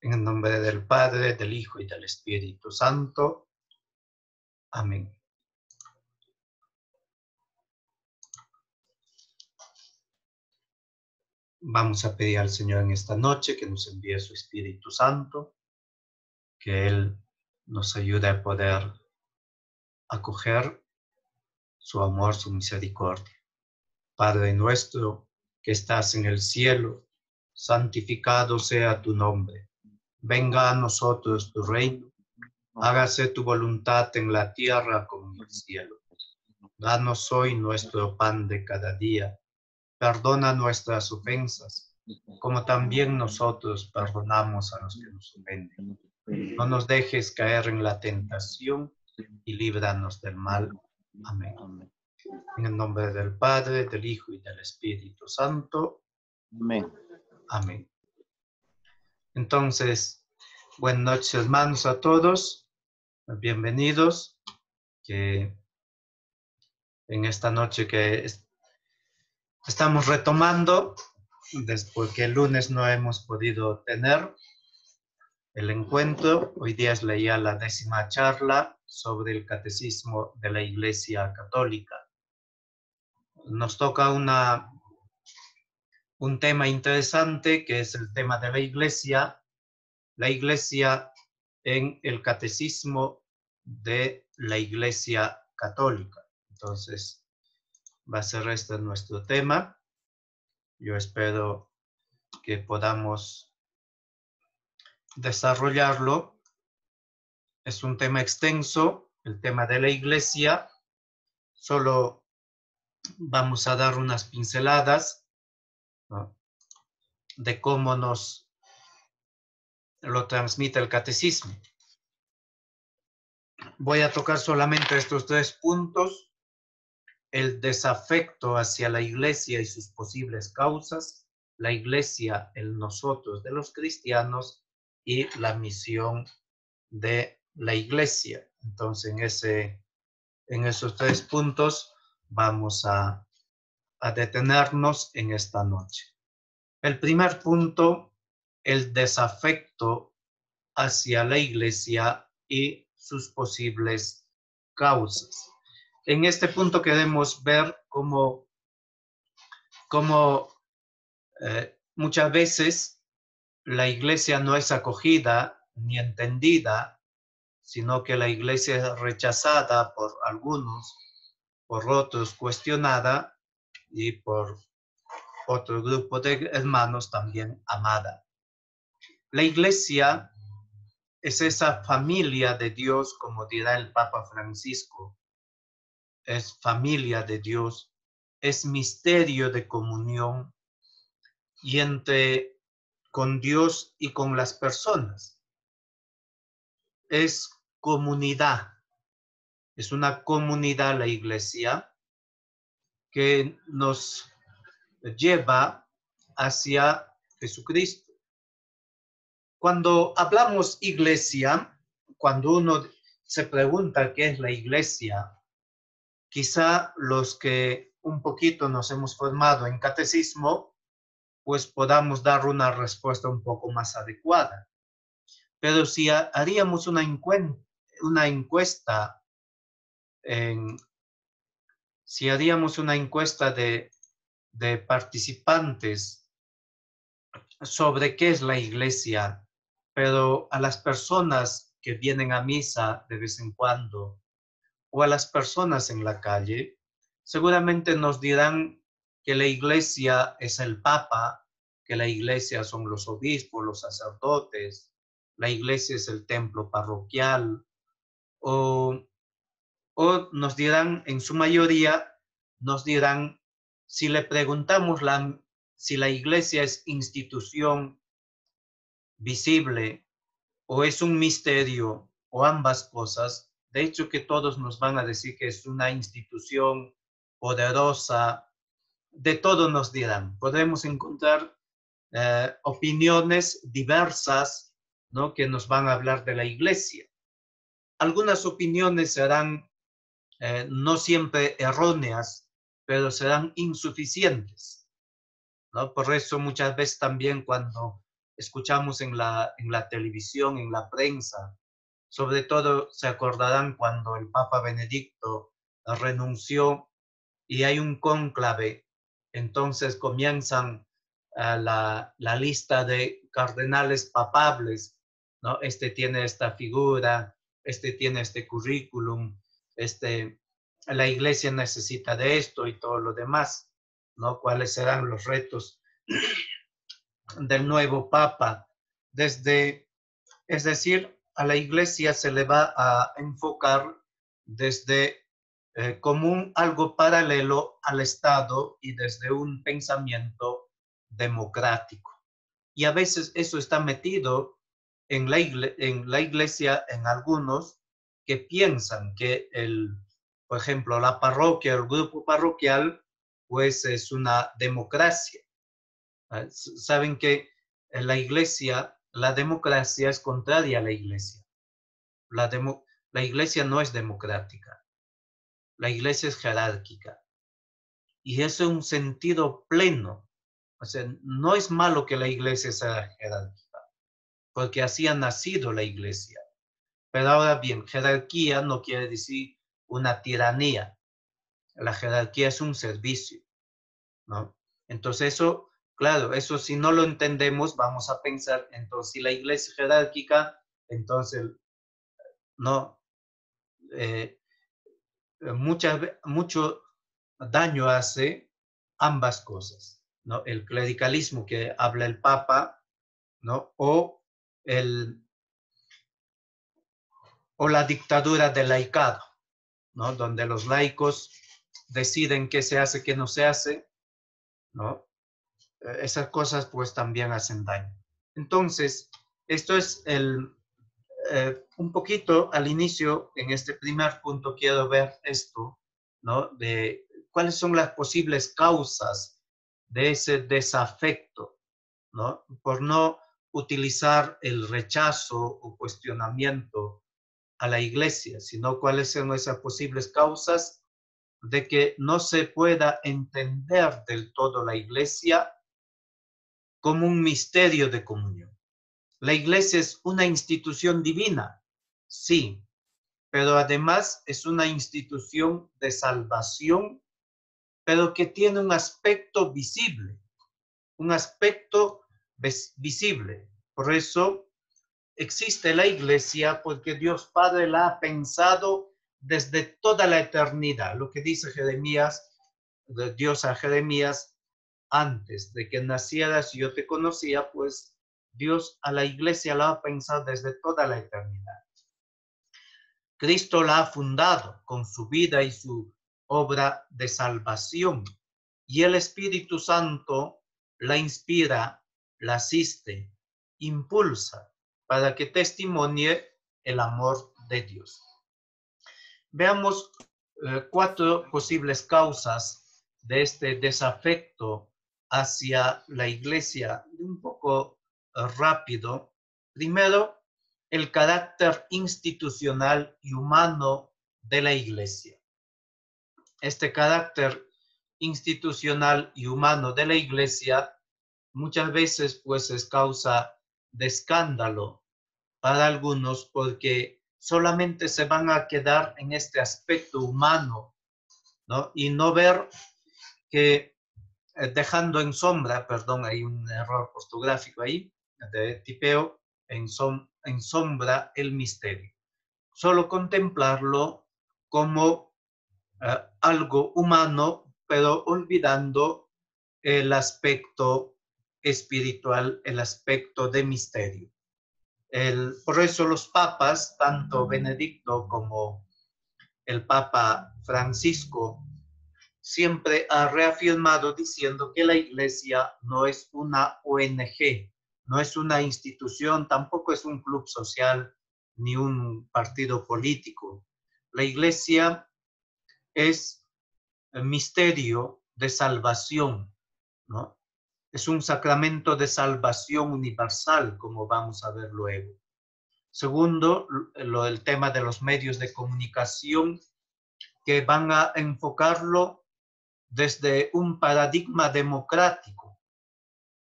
En el nombre del Padre, del Hijo y del Espíritu Santo. Amén. Vamos a pedir al Señor en esta noche que nos envíe su Espíritu Santo, que Él nos ayude a poder acoger su amor, su misericordia. Padre nuestro que estás en el cielo, santificado sea tu nombre. Venga a nosotros tu reino. Hágase tu voluntad en la tierra como en el cielo. Danos hoy nuestro pan de cada día. Perdona nuestras ofensas, como también nosotros perdonamos a los que nos ofenden. No nos dejes caer en la tentación y líbranos del mal. Amén. En el nombre del Padre, del Hijo y del Espíritu Santo. Amén. Amén. Entonces, buenas noches, hermanos, a todos. Bienvenidos. Que en esta noche que estamos retomando, después que el lunes no hemos podido tener el encuentro, hoy día es ya la 10ª charla sobre el catecismo de la Iglesia Católica. Nos toca un tema interesante que es el tema de la Iglesia en el catecismo de la Iglesia Católica. Entonces, va a ser este nuestro tema. Yo espero que podamos desarrollarlo. Es un tema extenso, el tema de la Iglesia. Solo vamos a dar unas pinceladas, ¿no?, de cómo nos lo transmite el catecismo. Voy a tocar solamente estos 3 puntos: el desafecto hacia la Iglesia y sus posibles causas, la Iglesia, el nosotros de los cristianos y la misión de la Iglesia. Entonces, en esos 3 puntos vamos a detenernos en esta noche. El primer punto, el desafecto hacia la Iglesia y sus posibles causas. En este punto queremos ver cómo muchas veces la Iglesia no es acogida ni entendida, sino que la Iglesia es rechazada por algunos, por otros cuestionada y por otro grupo de hermanos también amada. La Iglesia es esa familia de Dios, como dirá el Papa Francisco. Es familia de Dios, es misterio de comunión y con Dios y con las personas. Es comunidad, es una comunidad la Iglesia que nos lleva hacia Jesucristo. Cuando hablamos Iglesia, cuando uno se pregunta qué es la Iglesia, quizá los que un poquito nos hemos formado en catecismo, pues podamos dar una respuesta un poco más adecuada. Pero si haríamos una encuesta, si haríamos una encuesta de participantes sobre qué es la Iglesia, pero a las personas que vienen a misa de vez en cuando o a las personas en la calle, seguramente nos dirán que la Iglesia es el Papa, que la Iglesia son los obispos, los sacerdotes, la Iglesia es el templo parroquial, o nos dirán, en su mayoría, nos dirán, si le preguntamos si la Iglesia es institución visible o es un misterio o ambas cosas, de hecho que todos nos van a decir que es una institución poderosa, de todo nos dirán. Podemos encontrar opiniones diversas, ¿no?, que nos van a hablar de la Iglesia. Algunas opiniones serán no siempre erróneas, pero serán insuficientes, ¿no? Por eso muchas veces también cuando escuchamos en la televisión, en la prensa. Sobre todo se acordarán cuando el Papa Benedicto renunció y hay un cónclave. Entonces comienzan la lista de cardenales papables, ¿no? Este tiene esta figura, este tiene este currículum, la iglesia necesita de esto y todo lo demás, ¿no? ¿Cuáles serán los retos del nuevo papa? Es decir, a la iglesia se le va a enfocar desde como algo paralelo al Estado y desde un pensamiento democrático. Y a veces eso está metido en la iglesia, en algunos que piensan que por ejemplo, la parroquia, el grupo parroquial, pues es una democracia. Saben que en la iglesia, la democracia es contraria a la iglesia. La iglesia no es democrática, la iglesia es jerárquica. Y eso es un sentido pleno. O sea, no es malo que la iglesia sea jerárquica, porque así ha nacido la iglesia. Pero ahora bien, jerarquía no quiere decir una tiranía. La jerarquía es un servicio, ¿no? Entonces eso, claro, eso si no lo entendemos, vamos a pensar, entonces si la iglesia es jerárquica, entonces no, eh, mucho daño hace ambas cosas, ¿no? El clericalismo que habla el Papa, ¿no? El, o la dictadura del laicado, ¿no? Donde los laicos deciden qué se hace, qué no se hace, ¿no? Esas cosas pues también hacen daño. Entonces, esto es un poquito al inicio, en este primer punto quiero ver esto, ¿no? De cuáles son las posibles causas de ese desafecto, ¿no? Por no utilizar el rechazo o cuestionamiento a la iglesia, sino cuáles son esas posibles causas de que no se pueda entender del todo la iglesia como un misterio de comunión. La iglesia es una institución divina, sí, pero además es una institución de salvación, pero que tiene un aspecto visible, un aspecto visible. Por eso existe la iglesia, porque Dios Padre la ha pensado desde toda la eternidad. Lo que dice Jeremías, Dios a Jeremías, antes de que nacieras yo te conocía, pues Dios a la iglesia la ha pensado desde toda la eternidad. Cristo la ha fundado con su vida y su obra de salvación. Y el Espíritu Santo la inspira, la asiste, impulsa para que testimonie el amor de Dios. Veamos 4 posibles causas de este desafecto hacia la iglesia, un poco rápido. Primero, el carácter institucional y humano de la iglesia. Este carácter institucional y humano de la iglesia muchas veces pues es causa de escándalo para algunos porque solamente se van a quedar en este aspecto humano, ¿no? Y no ver que dejando en sombra, perdón, hay un error ortográfico ahí, de tipeo, en sombra el misterio. Solo contemplarlo como algo humano, pero olvidando el aspecto espiritual, el aspecto de misterio. Por eso los papas, tanto Benedicto como el Papa Francisco, siempre ha reafirmado diciendo que la iglesia no es una ONG, no es una institución, tampoco es un club social ni un partido político. La iglesia es el misterio de salvación, ¿no? Es un sacramento de salvación universal, como vamos a ver luego. Segundo, el tema de los medios de comunicación que van a enfocarlo desde un paradigma democrático,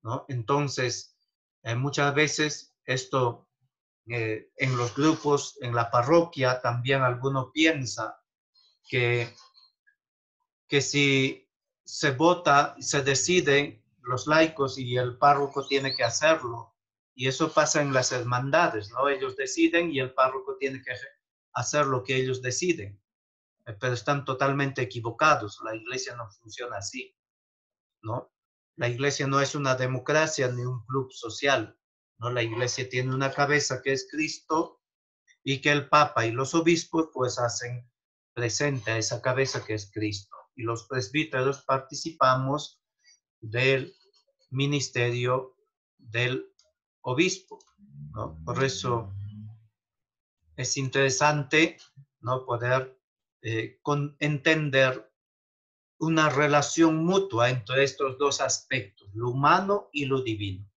¿no? Entonces, Muchas veces esto en los grupos, en la parroquia, también alguno piensa que, que si se vota, se deciden los laicos y el párroco tiene que hacerlo. Y eso pasa en las hermandades, ¿no? Ellos deciden y el párroco tiene que hacer lo que ellos deciden. Pero están totalmente equivocados. La iglesia no funciona así, ¿no? La iglesia no es una democracia ni un club social, ¿no? La iglesia tiene una cabeza que es Cristo y que el Papa y los obispos pues hacen presente a esa cabeza que es Cristo. Y los presbíteros participamos del ministerio del obispo, ¿no? Por eso es interesante, ¿no? Poder entender una relación mutua entre estos dos aspectos, lo humano y lo divino.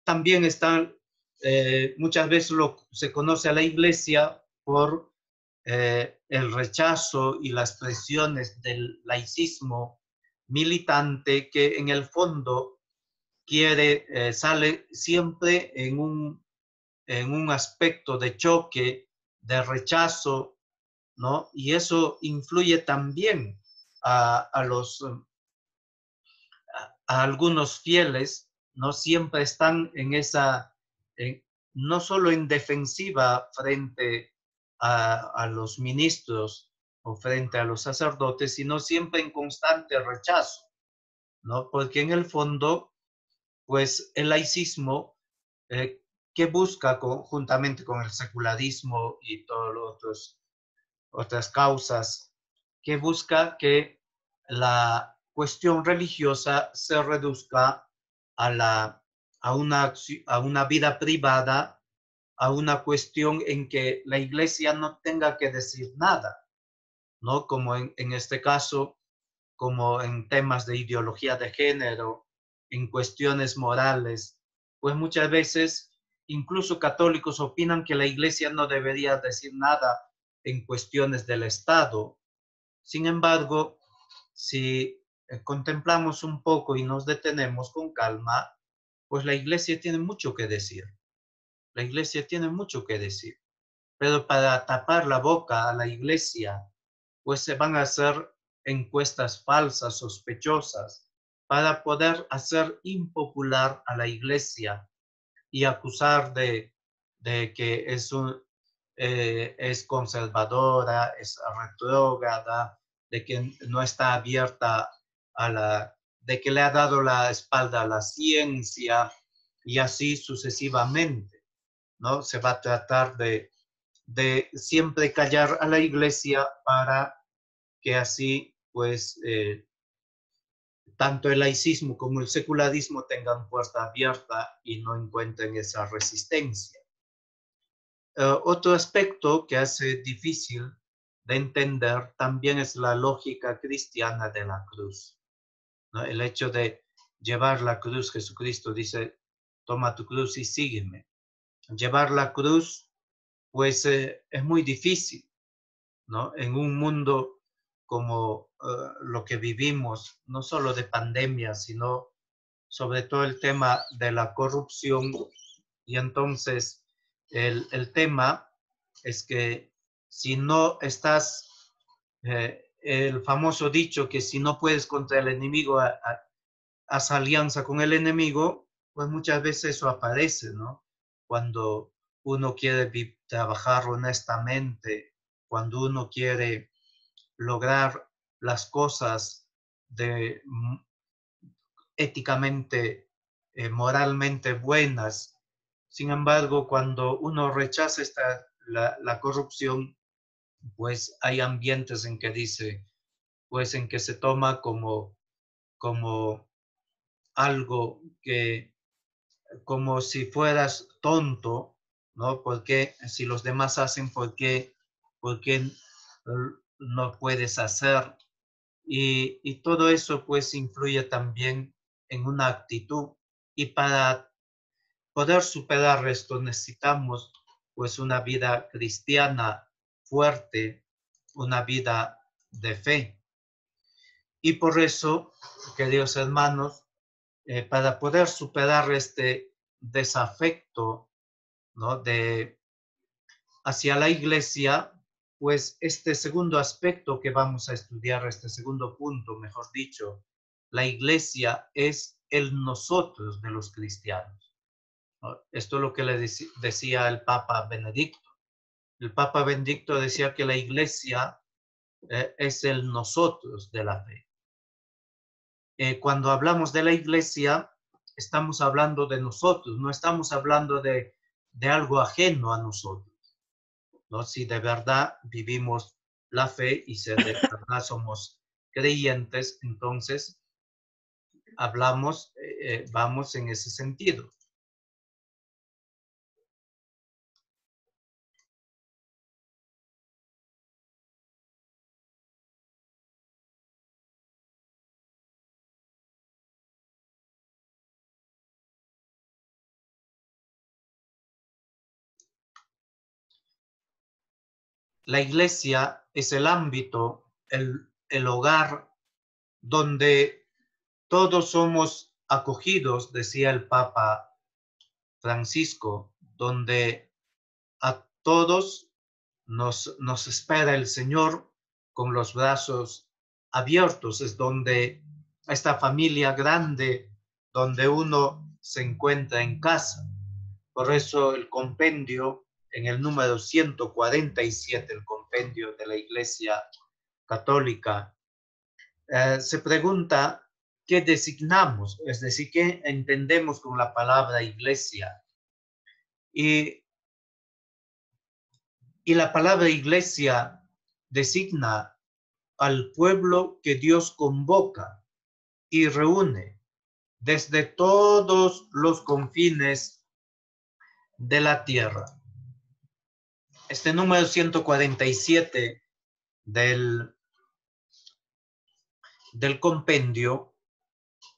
También están, muchas veces se conoce a la iglesia por el rechazo y las presiones del laicismo militante que en el fondo sale siempre en un aspecto de choque, de rechazo, ¿no? Y eso influye también a los a algunos fieles, no siempre están en no solo en defensiva frente a los ministros o frente a los sacerdotes, sino siempre en constante rechazo, ¿no? Porque en el fondo, pues el laicismo, eh, que busca juntamente con el secularismo y todas otras causas, que busca que la cuestión religiosa se reduzca a, la, a una vida privada, a una cuestión en que la iglesia no tenga que decir nada, ¿no? Como en este caso, como en temas de ideología de género, en cuestiones morales, pues muchas veces incluso católicos opinan que la iglesia no debería decir nada en cuestiones del Estado. Sin embargo, si contemplamos un poco y nos detenemos con calma, pues la iglesia tiene mucho que decir. La iglesia tiene mucho que decir. Pero para tapar la boca a la iglesia, pues se van a hacer encuestas falsas, sospechosas, para poder hacer impopular a la iglesia y acusar de que es conservadora, es retrógrada, de que no está abierta de que le ha dado la espalda a la ciencia y así sucesivamente, ¿no? Se va a tratar de siempre callar a la iglesia para que así, pues, tanto el laicismo como el secularismo tengan puerta abierta y no encuentren esa resistencia. Otro aspecto que hace difícil de entender también es la lógica cristiana de la cruz, ¿no? El hecho de llevar la cruz, Jesucristo dice, toma tu cruz y sígueme. Llevar la cruz, pues es muy difícil, ¿no? En un mundo como lo que vivimos, no solo de pandemia, sino sobre todo el tema de la corrupción. Y entonces el tema es que si no estás, el famoso dicho que si no puedes contra el enemigo, haz alianza con el enemigo, pues muchas veces eso aparece, ¿no? Cuando uno quiere trabajar honestamente, cuando uno quiere lograr las cosas de éticamente, moralmente buenas. Sin embargo, cuando uno rechaza la corrupción, pues hay ambientes en que dice, pues en que se toma como algo que, como si fueras tonto, ¿no? Porque si los demás hacen, por qué no puedes hacer? Y todo eso pues influye también en una actitud. Y para poder superar esto necesitamos pues una vida cristiana fuerte, una vida de fe. Y por eso, queridos hermanos, para poder superar este desafecto, ¿no?, hacia la iglesia, pues este segundo aspecto que vamos a estudiar, este segundo punto, mejor dicho, la iglesia es el nosotros de los cristianos, ¿no? Esto es lo que le decía el Papa Benedicto. El Papa Benedicto decía que la iglesia es el nosotros de la fe. Cuando hablamos de la iglesia, estamos hablando de nosotros, no estamos hablando de algo ajeno a nosotros, ¿no? Si de verdad vivimos la fe y si de verdad somos creyentes, entonces vamos en ese sentido. La iglesia es el ámbito, el hogar donde todos somos acogidos, decía el Papa Francisco, donde a todos nos espera el Señor con los brazos abiertos. Es donde esta familia grande, donde uno se encuentra en casa. Por eso el compendio, en el número 147, el compendio de la Iglesia Católica, se pregunta qué designamos, es decir, qué entendemos con la palabra iglesia. Y la palabra iglesia designa al pueblo que Dios convoca y reúne desde todos los confines de la tierra. Este número 147 del compendio,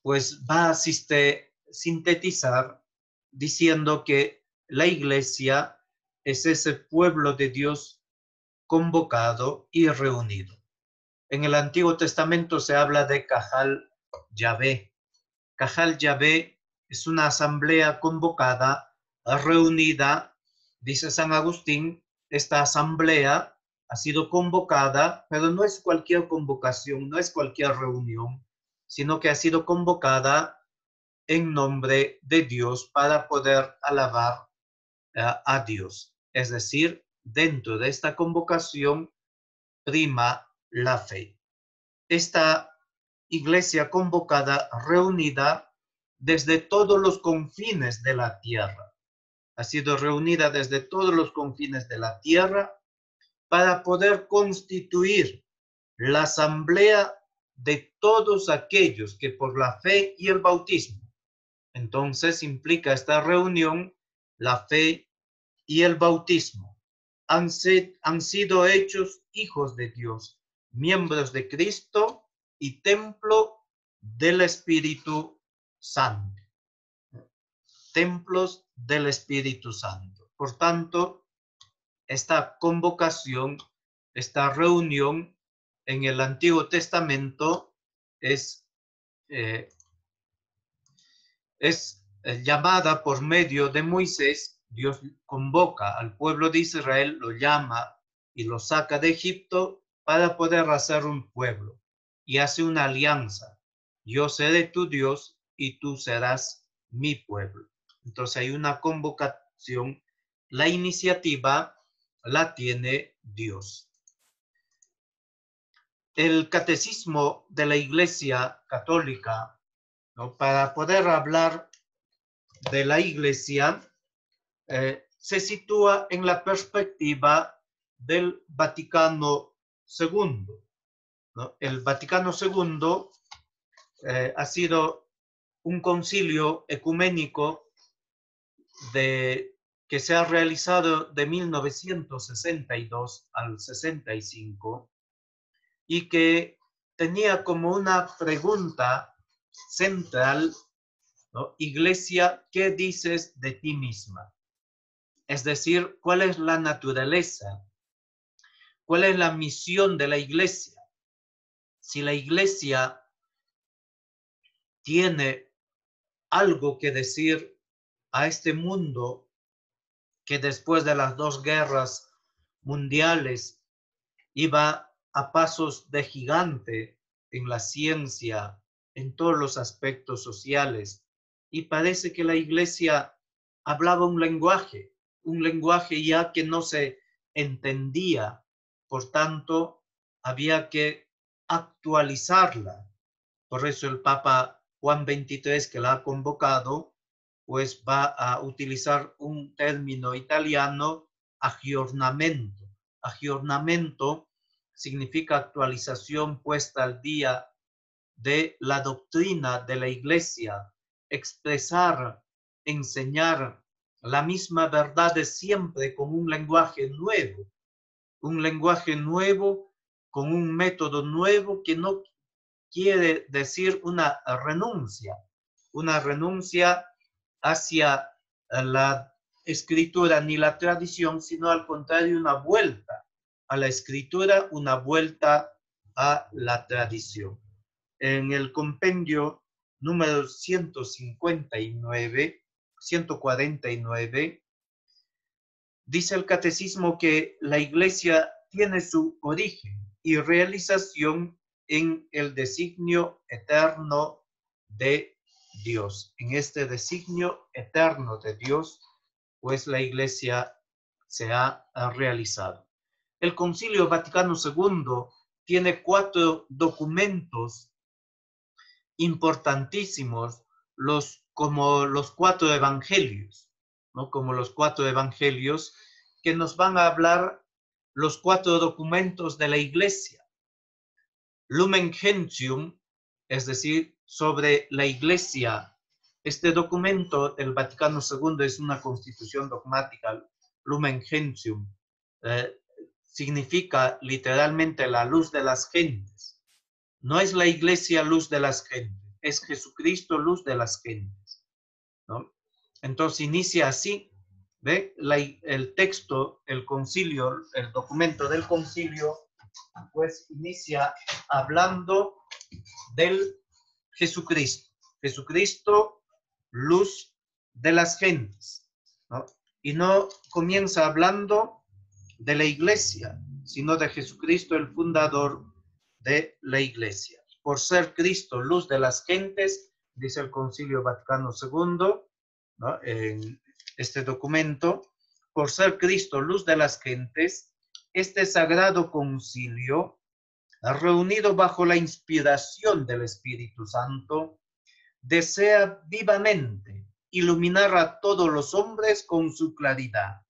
pues va a sintetizar diciendo que la iglesia es ese pueblo de Dios convocado y reunido. En el Antiguo Testamento se habla de Cajal Yahvé. Cajal Yahvé es una asamblea convocada, reunida, dice San Agustín, esta asamblea ha sido convocada, pero no es cualquier convocación, no es cualquier reunión, sino que ha sido convocada en nombre de Dios para poder alabar a Dios. Es decir, dentro de esta convocación prima la fe. Esta iglesia convocada, reunida desde todos los confines de la tierra, ha sido reunida desde todos los confines de la tierra para poder constituir la asamblea de todos aquellos que por la fe y el bautismo, entonces implica esta reunión, la fe y el bautismo, han sido hechos hijos de Dios, miembros de Cristo y templo del Espíritu Santo. Templos del Espíritu Santo. Por tanto, esta convocación, esta reunión en el Antiguo Testamento es llamada por medio de Moisés. Dios convoca al pueblo de Israel, lo llama y lo saca de Egipto para poder hacer un pueblo y hace una alianza. Yo seré tu Dios y tú serás mi pueblo. Entonces hay una convocación. La iniciativa la tiene Dios. El catecismo de la Iglesia Católica, ¿no?, para poder hablar de la iglesia, se sitúa en la perspectiva del Vaticano II, ¿no? El Vaticano II ha sido un concilio ecuménico que se ha realizado de 1962 al 65 y que tenía como una pregunta central, ¿no? Iglesia, ¿qué dices de ti misma? Es decir, ¿cuál es la naturaleza? ¿Cuál es la misión de la iglesia? Si la iglesia tiene algo que decir a este mundo que después de las dos guerras mundiales iba a pasos de gigante en la ciencia, en todos los aspectos sociales. Y parece que la iglesia hablaba un lenguaje ya que no se entendía. Por tanto, había que actualizarla. Por eso el Papa Juan XXIII, que la ha convocado, pues va a utilizar un término italiano, aggiornamento. Aggiornamento significa actualización, puesta al día de la doctrina de la iglesia, expresar, enseñar la misma verdad de siempre con un lenguaje nuevo, con un método nuevo que no quiere decir una renuncia hacia la escritura ni la tradición, sino al contrario, una vuelta a la escritura, una vuelta a la tradición. En el compendio número 149, dice el catecismo que la iglesia tiene su origen y realización en el designio eterno de Dios. En este designio eterno de Dios, pues la iglesia se ha realizado. El Concilio Vaticano II tiene 4 documentos importantísimos, como los 4 evangelios, ¿no? Como los 4 evangelios que nos van a hablar los 4 documentos de la iglesia. Lumen Gentium, es decir, sobre la iglesia. Este documento del Vaticano II es una constitución dogmática. Lumen Gentium significa literalmente la luz de las gentes. No es la iglesia luz de las gentes, es Jesucristo luz de las gentes, ¿no? Entonces inicia así, ¿ve? El texto, el concilio, el documento del concilio, pues inicia hablando del Jesucristo. Jesucristo, luz de las gentes, ¿no? Y no comienza hablando de la iglesia, sino de Jesucristo, el fundador de la iglesia. Por ser Cristo luz de las gentes, dice el Concilio Vaticano II, ¿no? En este documento, por ser Cristo luz de las gentes, este sagrado concilio, reunido bajo la inspiración del Espíritu Santo, desea vivamente iluminar a todos los hombres con su claridad,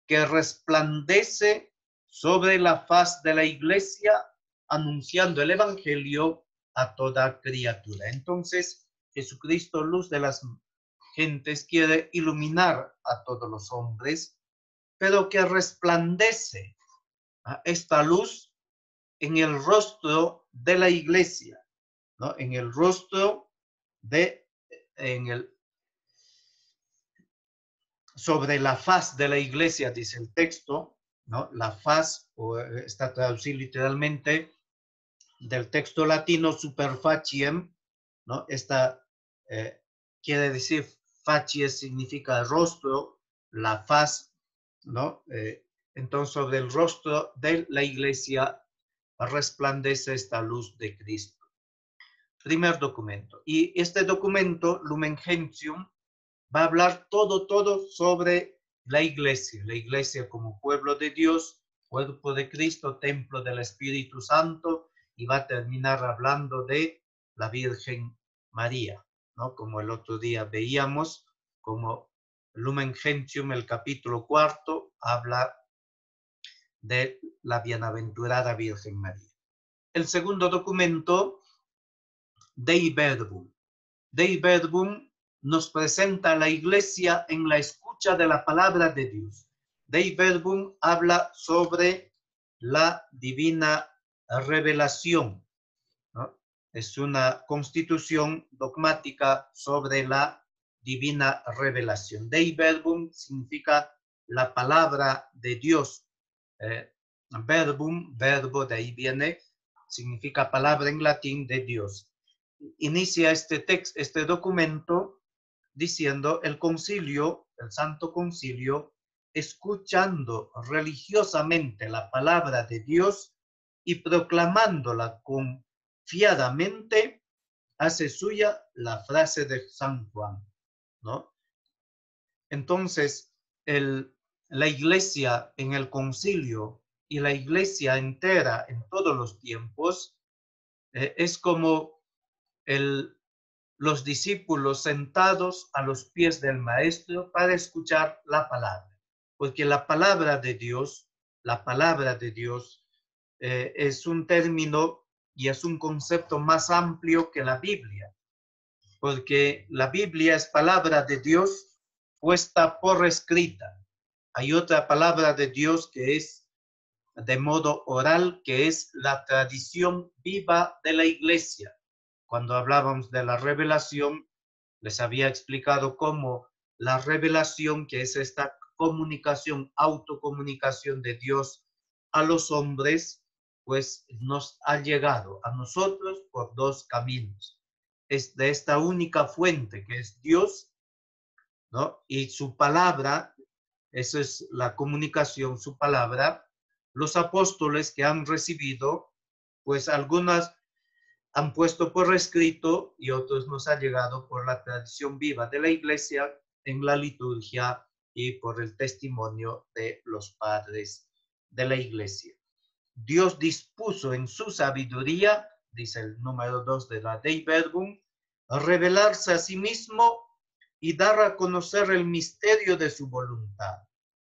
que resplandece sobre la faz de la iglesia, anunciando el evangelio a toda criatura. Entonces, Jesucristo, luz de las gentes, quiere iluminar a todos los hombres, pero que resplandece esta luz en el rostro de la iglesia, ¿no? En el rostro sobre la faz de la iglesia, dice el texto, ¿no? La faz, o está traducido literalmente del texto latino super faciem, ¿no? Esta quiere decir, facies significa rostro, la faz, ¿no? Entonces, sobre el rostro de la iglesia resplandece esta luz de Cristo. Primer documento. Y este documento, Lumen Gentium, va a hablar todo sobre la iglesia como pueblo de Dios, cuerpo de Cristo, templo del Espíritu Santo, y va a terminar hablando de la Virgen María, ¿no? Como el otro día veíamos, como Lumen Gentium, el capítulo 4, habla de la bienaventurada Virgen María. El segundo documento, Dei Verbum. Dei Verbum nos presenta a la iglesia en la escucha de la palabra de Dios. Dei Verbum habla sobre la divina revelación, ¿no? Es una constitución dogmática sobre la divina revelación. Dei Verbum significa la palabra de Dios. Verbum, verbo, de ahí viene, significa palabra en latín de Dios. Inicia este documento diciendo el concilio, el Santo Concilio, escuchando religiosamente la palabra de Dios y proclamándola confiadamente, hace suya la frase de San Juan, ¿no? Entonces, la iglesia en el concilio y la iglesia entera en todos los tiempos es como el, los discípulos sentados a los pies del maestro para escuchar la palabra, porque la palabra de Dios es un término y es un concepto más amplio que la Biblia, porque la Biblia es palabra de Dios puesta por escrita. Hay otra palabra de Dios que es de modo oral, que es la tradición viva de la iglesia. Cuando hablábamos de la revelación, les había explicado cómo la revelación, que es esta comunicación, autocomunicación de Dios a los hombres, pues nos ha llegado a nosotros por dos caminos. Es de esta única fuente que es Dios, ¿no? Y su palabra, esa es la comunicación, su palabra. Los apóstoles que han recibido, pues algunas han puesto por escrito y otros nos ha llegado por la tradición viva de la iglesia en la liturgia y por el testimonio de los padres de la iglesia. Dios dispuso en su sabiduría, dice el número 2 de la Dei Verbum, revelarse a sí mismo y dar a conocer el misterio de su voluntad.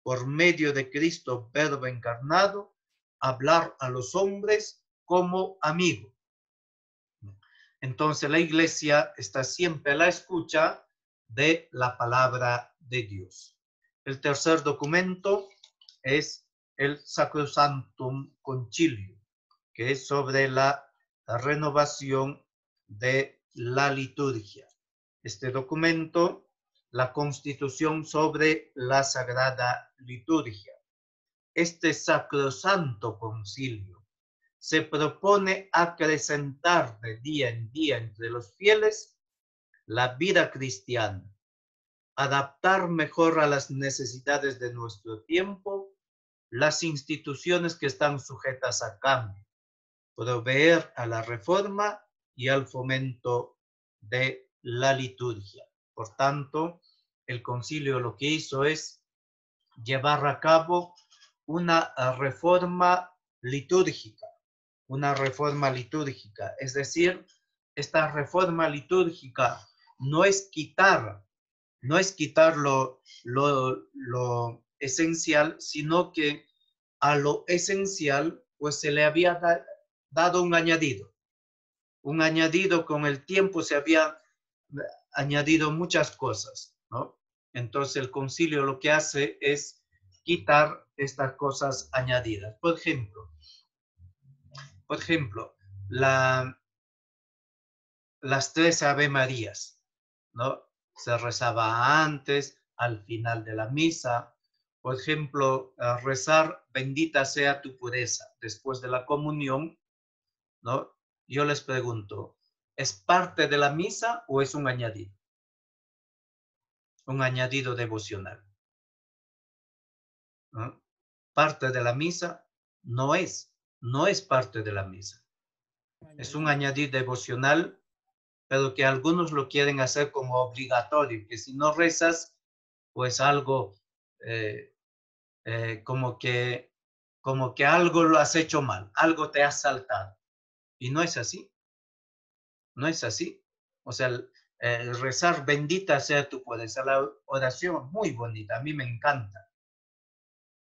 Por medio de Cristo, Verbo encarnado, hablar a los hombres como amigo. Entonces la iglesia está siempre a la escucha de la palabra de Dios. El tercer documento es el Sacrosanctum Concilium, que es sobre la renovación de la liturgia. Este documento, la Constitución sobre la Sagrada Liturgia. Este Sacrosanto Concilio se propone acrecentar de día en día entre los fieles la vida cristiana, adaptar mejor a las necesidades de nuestro tiempo las instituciones que están sujetas a cambio, proveer a la reforma y al fomento de la liturgia. Por tanto, el concilio lo que hizo es llevar a cabo una reforma litúrgica, es decir, esta reforma litúrgica no es quitar lo esencial, sino que a lo esencial pues se le había dado un añadido con el tiempo se había añadido muchas cosas, ¿no? Entonces el concilio lo que hace es quitar estas cosas añadidas. Por ejemplo, las tres Ave Marías, ¿no? Se rezaba antes, al final de la misa. Por ejemplo, rezar bendita sea tu pureza después de la comunión, ¿no? Yo les pregunto, ¿es parte de la misa o es un añadido? Un añadido devocional, ¿no? Parte de la misa no es parte de la misa. Es un añadido devocional, pero que algunos lo quieren hacer como obligatorio, que si no rezas, pues algo, eh, como que algo lo has hecho mal, algo te has saltado. Y no es así, no es así. O sea, rezar bendita sea tu pureza, la oración muy bonita, a mí me encanta,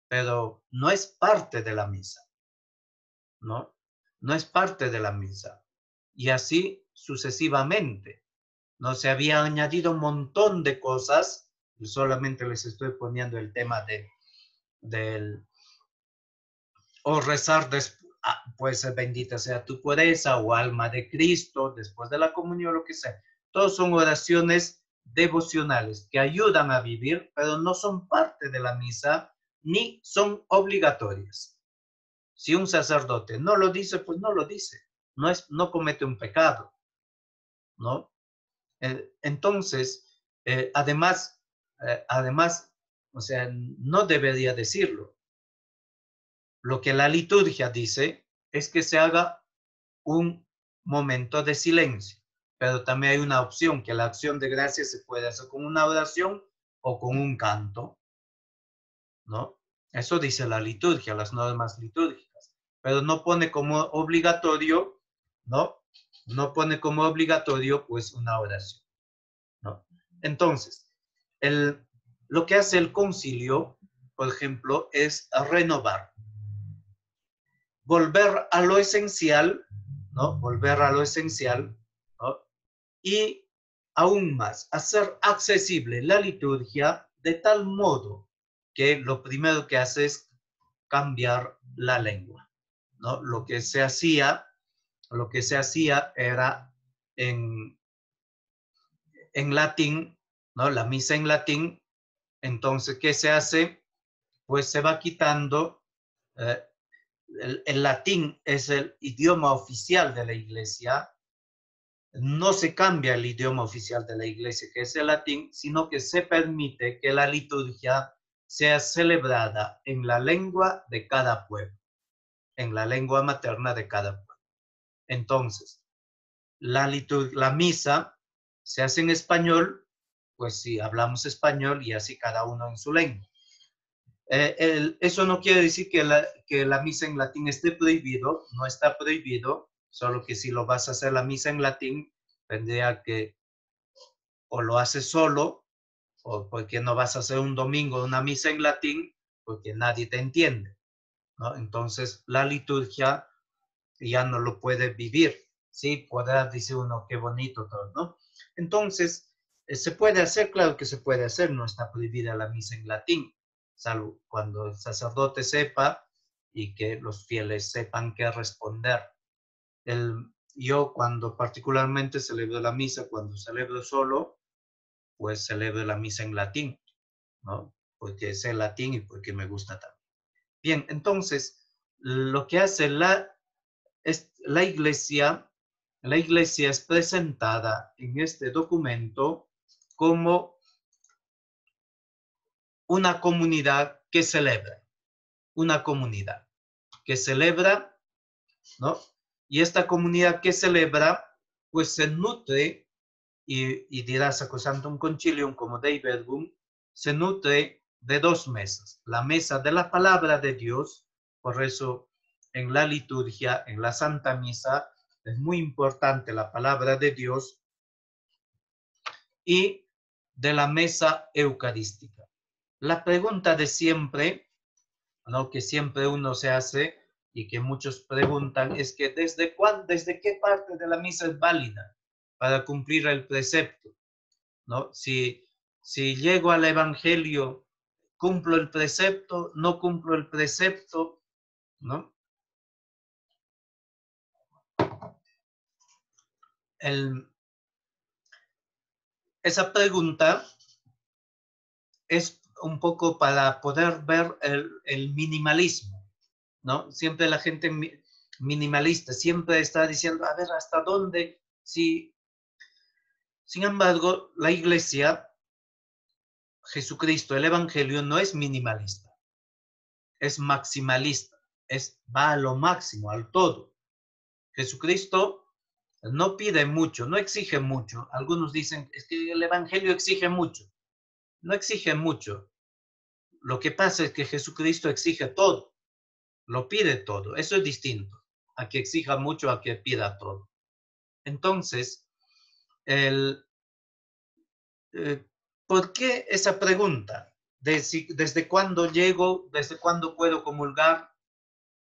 pero no es parte de la misa, ¿no? No es parte de la misa. Y así sucesivamente. No se había añadido un montón de cosas, y solamente les estoy poniendo el tema del o rezar pues bendita sea tu pureza o alma de Cristo después de la comunión, lo que sea. Todos son oraciones devocionales que ayudan a vivir, pero no son parte de la misa ni son obligatorias. Si un sacerdote no lo dice, pues no lo dice. No comete un pecado, ¿no? Entonces, Además, o sea, no debería decirlo. Lo que la liturgia dice es que se haga un momento de silencio, pero también hay una opción, que la acción de gracias se puede hacer con una oración o con un canto, ¿no? Eso dice la liturgia, las normas litúrgicas, pero no pone como obligatorio, ¿no? No pone como obligatorio, pues, una oración, ¿no? Entonces, lo que hace el concilio, por ejemplo, es renovar, volver a lo esencial, ¿no? Volver a lo esencial, ¿no? Y aún más, hacer accesible la liturgia de tal modo que lo primero que hace es cambiar la lengua, ¿no? Lo que se hacía era en, en latín, ¿no? La misa en latín. Entonces, ¿qué se hace? Pues se va quitando, eh, el latín es el idioma oficial de la iglesia, no se cambia el idioma oficial de la iglesia, que es el latín, sino que se permite que la liturgia sea celebrada en la lengua de cada pueblo, en la lengua materna de cada pueblo. Entonces, la misa se hace en español, pues si hablamos español y así cada uno en su lengua. Eso no quiere decir que la misa en latín esté prohibido, no está prohibido, solo que si lo vas a hacer la misa en latín, tendría que o lo haces solo, o porque no vas a hacer un domingo una misa en latín, porque nadie te entiende, ¿no? Entonces la liturgia ya no lo puede vivir, ¿sí? Podrá decir uno, qué bonito todo, ¿no? Entonces, se puede hacer, claro que se puede hacer, no está prohibida la misa en latín, salvo cuando el sacerdote sepa y que los fieles sepan qué responder. Yo cuando particularmente celebro la misa, cuando celebro solo, pues celebro la misa en latín, ¿no? Porque sé latín y porque me gusta también. Bien, entonces, lo que hace la iglesia es presentada en este documento como una comunidad que celebra, una comunidad que celebra, ¿no? Y esta comunidad que celebra, pues se nutre, y dirá Sacrosanctum Concilium como Dei Verbum, se nutre de dos mesas. La mesa de la palabra de Dios, por eso en la liturgia, en la Santa Misa, es muy importante la palabra de Dios, y de la mesa eucarística. La pregunta de siempre, ¿no? Que siempre uno se hace y que muchos preguntan es que ¿desde qué parte de la misa es válida para cumplir el precepto? ¿No? Si llego al Evangelio, ¿cumplo el precepto? ¿No cumplo el precepto? ¿No? Esa pregunta es un poco para poder ver el minimalismo, ¿no? Siempre la gente minimalista siempre está diciendo, a ver, ¿hasta dónde? Sin embargo, la iglesia, Jesucristo, el Evangelio no es minimalista, es maximalista, va a lo máximo, al todo. Jesucristo no pide mucho, no exige mucho. Algunos dicen, es que el Evangelio exige mucho. No exige mucho. Lo que pasa es que Jesucristo exige todo, lo pide todo. Eso es distinto a que exija mucho, a que pida todo. Entonces, ¿por qué esa pregunta? ¿Desde cuándo llego? ¿Desde cuándo puedo comulgar?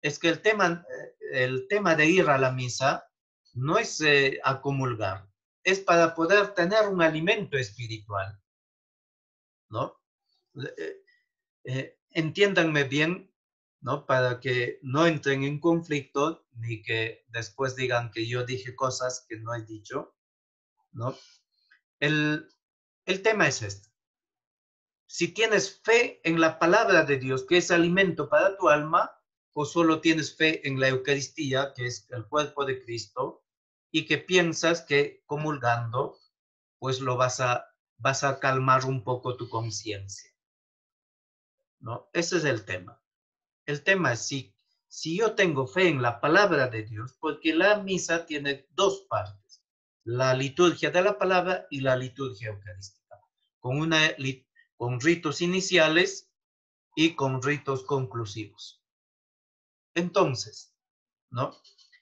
Es que el tema de ir a la misa no es a comulgar, es para poder tener un alimento espiritual, ¿no? Entiéndanme bien, ¿no? Para que no entren en conflicto ni que después digan que yo dije cosas que no he dicho, ¿no? El, el tema es este. Si tienes fe en la palabra de Dios, que es alimento para tu alma, o solo tienes fe en la Eucaristía, que es el cuerpo de Cristo, y que piensas que comulgando, pues lo vas a vas a calmar un poco tu conciencia, ¿no? Ese es el tema. El tema es si yo tengo fe en la palabra de Dios, porque la misa tiene dos partes, la liturgia de la palabra y la liturgia eucarística, con, con ritos iniciales y con ritos conclusivos. Entonces, ¿no?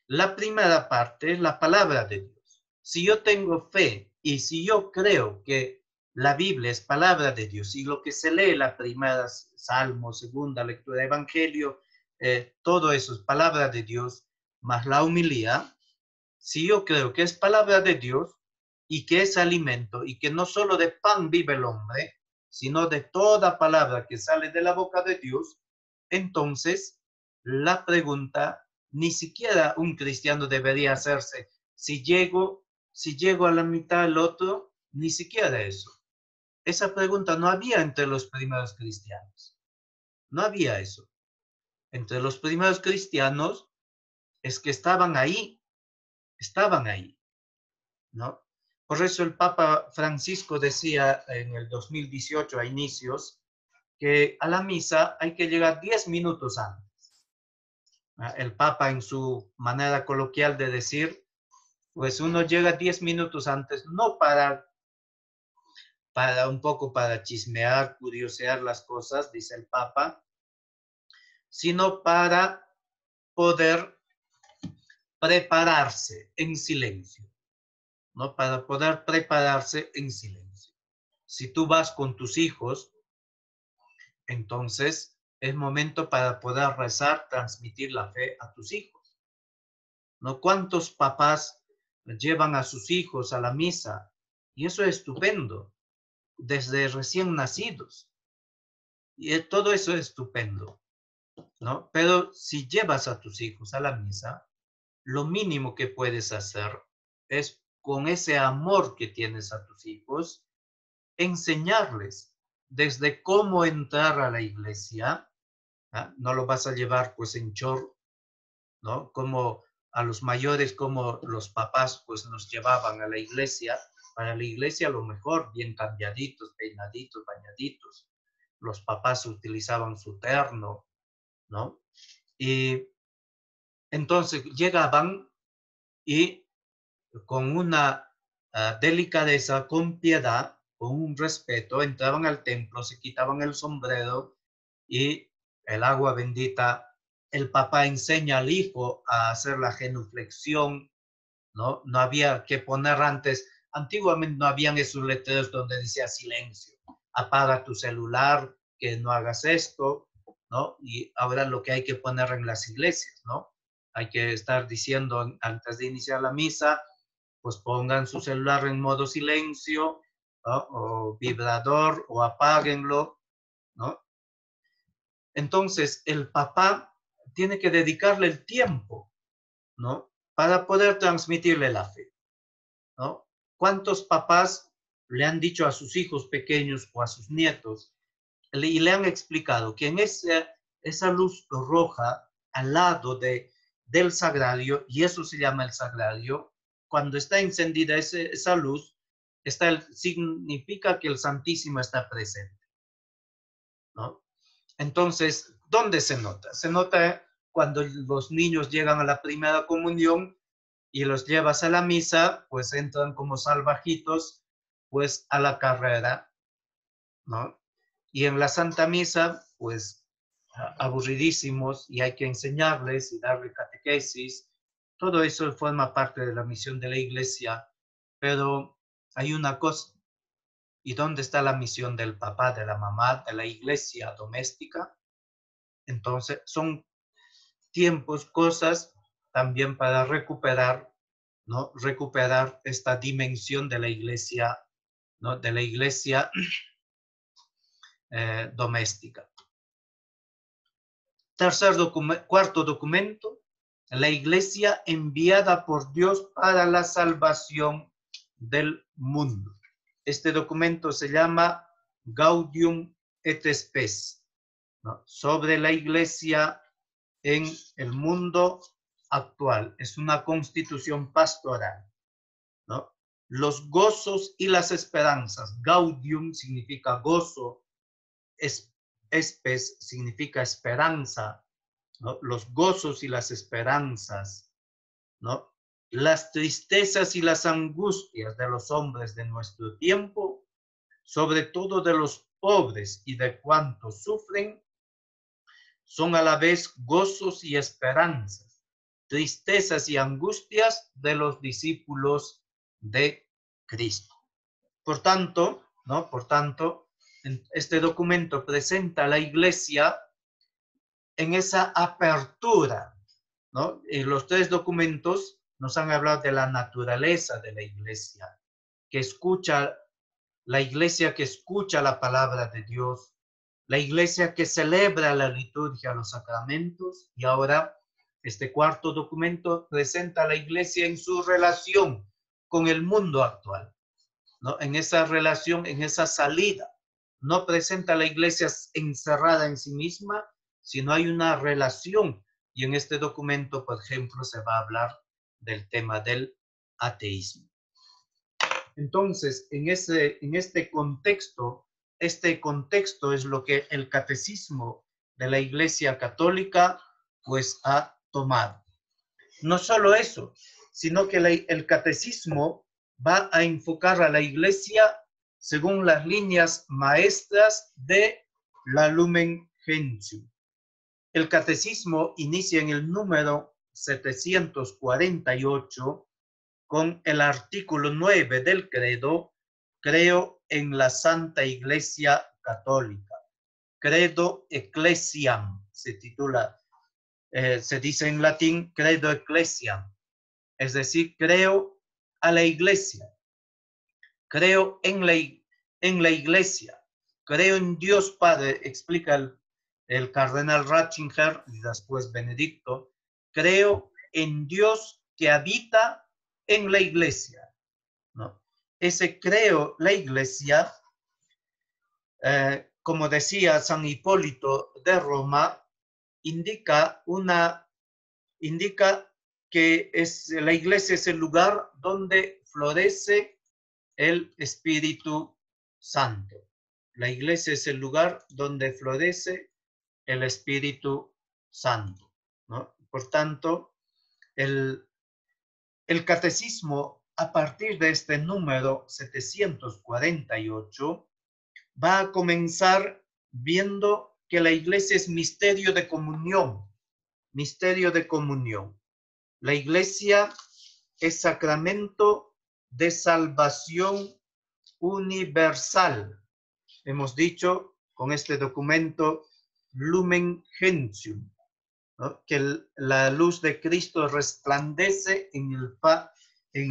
La primera parte es la palabra de Dios. Si yo tengo fe y si yo creo que la Biblia es palabra de Dios y lo que se lee, la primera salmo, segunda lectura, evangelio, todo eso es palabra de Dios, más la humildad, si yo creo que es palabra de Dios y que es alimento y que no solo de pan vive el hombre, sino de toda palabra que sale de la boca de Dios, entonces la pregunta ni siquiera un cristiano debería hacerse. Si llego a la mitad del otro, ni siquiera eso. Esa pregunta no había entre los primeros cristianos. No había eso. Entre los primeros cristianos es que estaban ahí, ¿no? Por eso el Papa Francisco decía en el 2018 a inicios que a la misa hay que llegar 10 minutos antes. El Papa en su manera coloquial de decir, pues uno llega 10 minutos antes, no para un poco para chismear, curiosear las cosas, dice el Papa, sino para poder prepararse en silencio, ¿no? Para poder prepararse en silencio. Si tú vas con tus hijos, entonces es momento para poder rezar, transmitir la fe a tus hijos, ¿no? ¿Cuántos papás llevan a sus hijos a la misa? Y eso es estupendo, desde recién nacidos. Y todo eso es estupendo, ¿no? Pero si llevas a tus hijos a la misa, lo mínimo que puedes hacer es, con ese amor que tienes a tus hijos, enseñarles desde cómo entrar a la iglesia. ¿Ah? No lo vas a llevar pues en chorro, ¿no? Como a los mayores, como los papás pues nos llevaban a la iglesia. Para la iglesia lo mejor, bien cambiaditos, peinaditos, bañaditos. Los papás utilizaban su terno, ¿no? Y entonces llegaban y con una delicadeza, con piedad, con un respeto, entraban al templo, se quitaban el sombrero y el agua bendita. El papá enseña al hijo a hacer la genuflexión, ¿no? No había que poner antes, antiguamente no habían esos letreros donde decía silencio, apaga tu celular, que no hagas esto, ¿no? Y ahora lo que hay que poner en las iglesias, ¿no? Hay que estar diciendo antes de iniciar la misa, pues pongan su celular en modo silencio, ¿no? O vibrador, o apáguenlo, ¿no? Entonces, el papá tiene que dedicarle el tiempo, ¿no? Para poder transmitirle la fe, ¿no? ¿Cuántos papás le han dicho a sus hijos pequeños o a sus nietos y le han explicado que en esa luz roja al lado del sagrario, y eso se llama el sagrario, cuando está encendida esa luz, significa que el Santísimo está presente, ¿no? Entonces, ¿dónde se nota? Se nota cuando los niños llegan a la primera comunión y los llevas a la misa, pues entran como salvajitos, pues a la carrera, ¿no? Y en la Santa Misa, pues aburridísimos y hay que enseñarles y darle catequesis. Todo eso forma parte de la misión de la iglesia, pero hay una cosa, ¿y dónde está la misión del papá, de la mamá, de la iglesia doméstica? Entonces, son tiempos, cosas también para recuperar, ¿no? Recuperar esta dimensión de la iglesia, ¿no? De la iglesia doméstica. Cuarto documento, la iglesia enviada por Dios para la salvación del mundo. Este documento se llama Gaudium et Spes, ¿no? Sobre la iglesia en el mundo actual. Es una constitución pastoral, ¿no? los gozos y las esperanzas. Gaudium significa gozo, espes significa esperanza, ¿no? Los gozos y las esperanzas, ¿no? Las tristezas y las angustias de los hombres de nuestro tiempo, sobre todo de los pobres y de cuantos sufren, son a la vez gozos y esperanzas, tristezas y angustias de los discípulos de Cristo. Por tanto, ¿no? Por tanto, este documento presenta a la iglesia en esa apertura, ¿no? Los tres documentos nos han hablado de la naturaleza de la iglesia, que escucha, la iglesia que escucha la palabra de Dios, la iglesia que celebra la liturgia, los sacramentos, y ahora este cuarto documento presenta a la iglesia en su relación con el mundo actual, ¿no? En esa relación, en esa salida. No presenta a la iglesia encerrada en sí misma, sino hay una relación. Y en este documento, por ejemplo, se va a hablar del tema del ateísmo. Entonces, en este contexto es lo que el catecismo de la Iglesia Católica pues ha tomado. No solo eso, sino que el catecismo va a enfocar a la Iglesia según las líneas maestras de la Lumen Gentium. El catecismo inicia en el número 748 con el artículo 9 del credo: creo en la Santa Iglesia Católica. Credo Ecclesiam se titula, se dice en latín credo ecclesiam, es decir, creo a la iglesia, creo en la iglesia, creo en Dios Padre, explica el cardenal Ratzinger y después Benedicto, creo en Dios que habita en la iglesia, ¿no? Ese creo, la iglesia, como decía San Hipólito de Roma, indica que la iglesia es el lugar donde florece el Espíritu Santo. La iglesia es el lugar donde florece el Espíritu Santo, ¿no? Por tanto, el catecismo, a partir de este número 748, va a comenzar viendo que la iglesia es misterio de comunión, misterio de comunión. La iglesia es sacramento de salvación universal. Hemos dicho con este documento Lumen Gentium, ¿no? Que la luz de Cristo resplandece en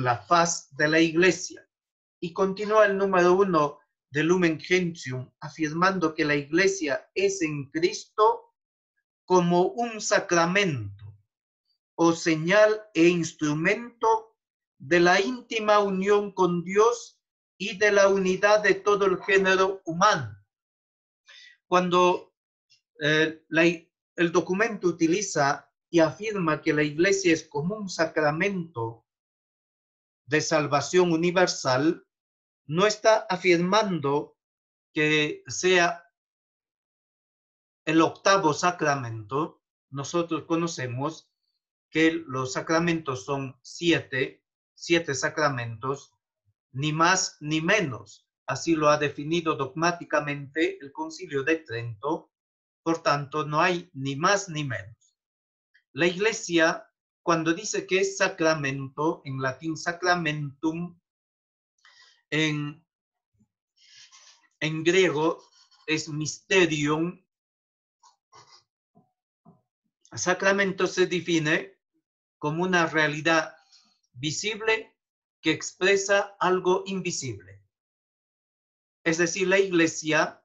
la faz de la iglesia. Y continúa el número 1 de Lumen Gentium afirmando que la iglesia es en Cristo como un sacramento o señal e instrumento de la íntima unión con Dios y de la unidad de todo el género humano. Cuando el documento utiliza y afirma que la iglesia es como un sacramento de salvación universal, no está afirmando que sea el octavo sacramento. Nosotros conocemos que los sacramentos son siete sacramentos, ni más ni menos. Así lo ha definido dogmáticamente el Concilio de Trento. Por tanto, no hay ni más ni menos. La Iglesia, cuando dice que es sacramento, en latín sacramentum, en griego es mysterium. Sacramento se define como una realidad visible que expresa algo invisible. Es decir, la iglesia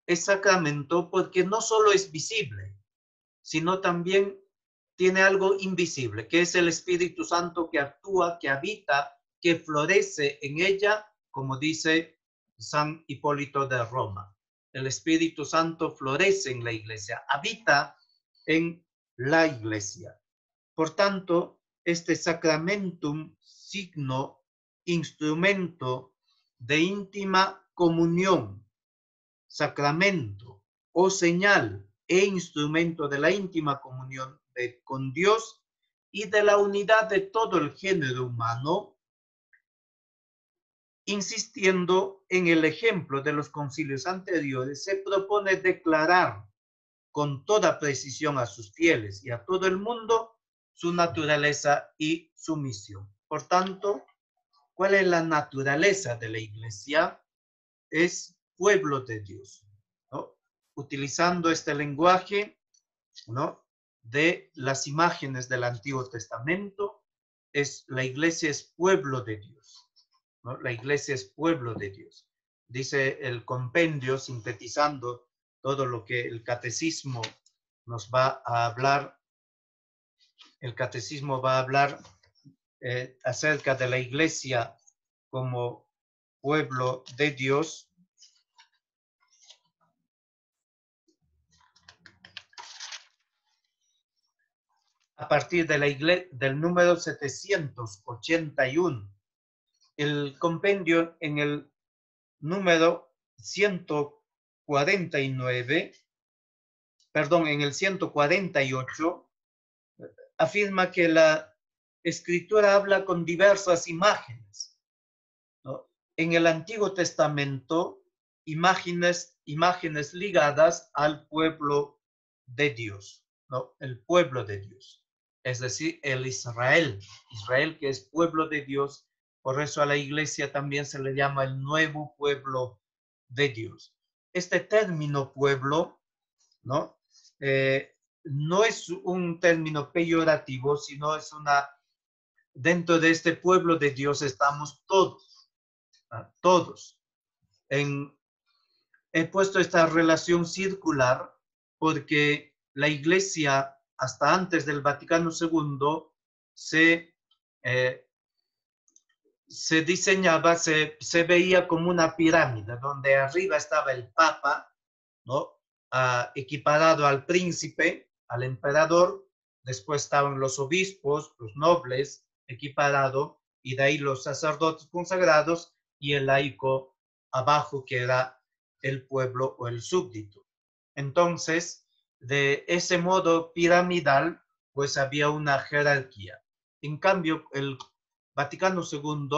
es sacramento porque no solo es visible, sino también tiene algo invisible, que es el Espíritu Santo que actúa, que habita, que florece en ella, como dice San Hipólito de Roma. El Espíritu Santo florece en la iglesia, habita en la iglesia. Por tanto, este sacramentum, signo instrumento de íntima comunión, sacramento o señal e instrumento de la íntima comunión con Dios y de la unidad de todo el género humano, insistiendo en el ejemplo de los concilios anteriores, se propone declarar con toda precisión a sus fieles y a todo el mundo su naturaleza y su misión. Por tanto, ¿cuál es la naturaleza de la Iglesia? Es pueblo de Dios, ¿no? Utilizando este lenguaje, ¿no?, de las imágenes del Antiguo Testamento, la Iglesia es pueblo de Dios, ¿no? La Iglesia es pueblo de Dios. Dice el compendio, sintetizando todo lo que el catecismo nos va a hablar. El catecismo va a hablar acerca de la Iglesia como pueblo de Dios. A partir de del número 781. El compendio en el número 149, perdón, en el 148, afirma que la escritura habla con diversas imágenes, ¿no? En el Antiguo Testamento, imágenes ligadas al pueblo de Dios, ¿no? El pueblo de Dios, es decir, el Israel que es pueblo de Dios. Por eso a la Iglesia también se le llama el nuevo pueblo de Dios. Este término pueblo, ¿no? No es un término peyorativo, sino es dentro de este pueblo de Dios estamos todos, todos. He puesto esta relación circular porque la Iglesia, hasta antes del Vaticano II, se diseñaba, se veía como una pirámide, donde arriba estaba el Papa, ¿no? Equiparado al príncipe, al emperador. Después estaban los obispos, los nobles, equiparado, y de ahí los sacerdotes consagrados y el laico abajo, que era el pueblo o el súbdito. Entonces, de ese modo piramidal, pues había una jerarquía. En cambio, el Vaticano II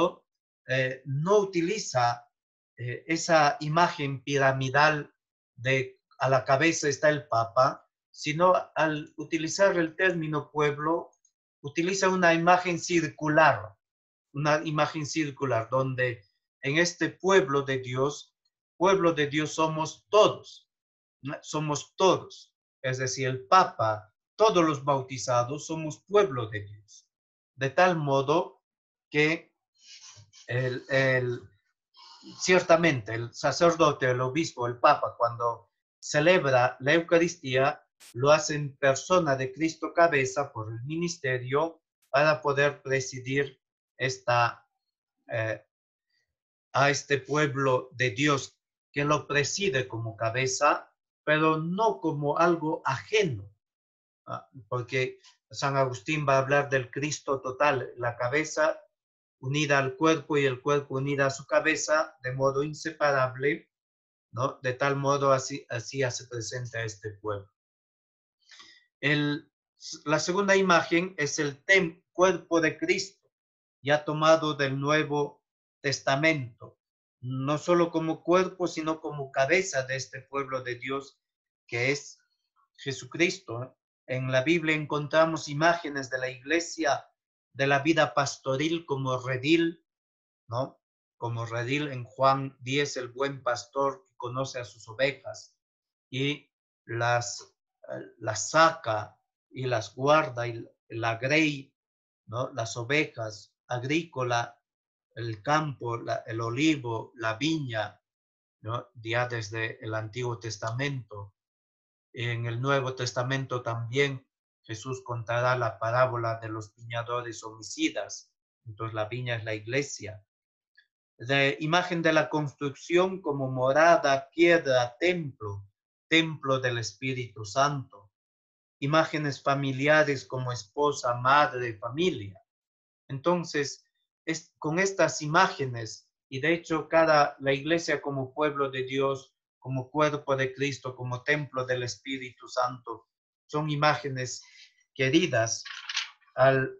no utiliza esa imagen piramidal de a la cabeza está el Papa, sino al utilizar el término pueblo, utiliza una imagen circular, donde en este pueblo de Dios somos todos, ¿no? Somos todos, es decir, el Papa, todos los bautizados somos pueblo de Dios, de tal modo que ciertamente el sacerdote, el obispo, el Papa, cuando celebra la Eucaristía, lo hace en persona de Cristo cabeza por el ministerio para poder presidir a este pueblo de Dios, que lo preside como cabeza, pero no como algo ajeno, porque San Agustín va a hablar del Cristo total, la cabeza unida al cuerpo y el cuerpo unida a su cabeza de modo inseparable, ¿no? De tal modo así hace presente a este pueblo. La segunda imagen es el cuerpo de Cristo, ya tomado del Nuevo Testamento, no solo como cuerpo, sino como cabeza de este pueblo de Dios que es Jesucristo. En la Biblia encontramos imágenes de la Iglesia, de la vida pastoril como redil, ¿no? Como redil en Juan 10, el buen pastor conoce a sus ovejas y las saca y las guarda, y la grey, ¿no? Las ovejas, agrícola, el campo, el olivo, la viña, ¿no? Ya desde el Antiguo Testamento. En el Nuevo Testamento también Jesús contará la parábola de los viñadores homicidas. Entonces la viña es la iglesia. De imagen de la construcción como morada, piedra, templo del Espíritu Santo. Imágenes familiares como esposa, madre, familia. Entonces, con estas imágenes, y de hecho la iglesia como pueblo de Dios, como cuerpo de Cristo, como templo del Espíritu Santo, son imágenes queridas al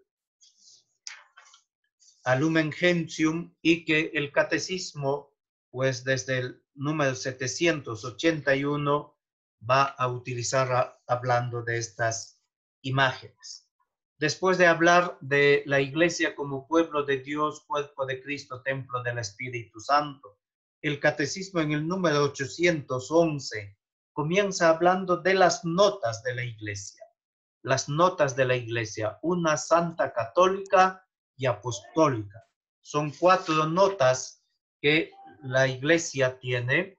Lumen Gentium, y que el catecismo, pues desde el número 781, va a utilizar hablando de estas imágenes. Después de hablar de la iglesia como pueblo de Dios, cuerpo de Cristo, templo del Espíritu Santo, el catecismo en el número 811 comienza hablando de las notas de la iglesia. Las notas de la iglesia, una santa católica y apostólica. Son 4 notas que la iglesia tiene,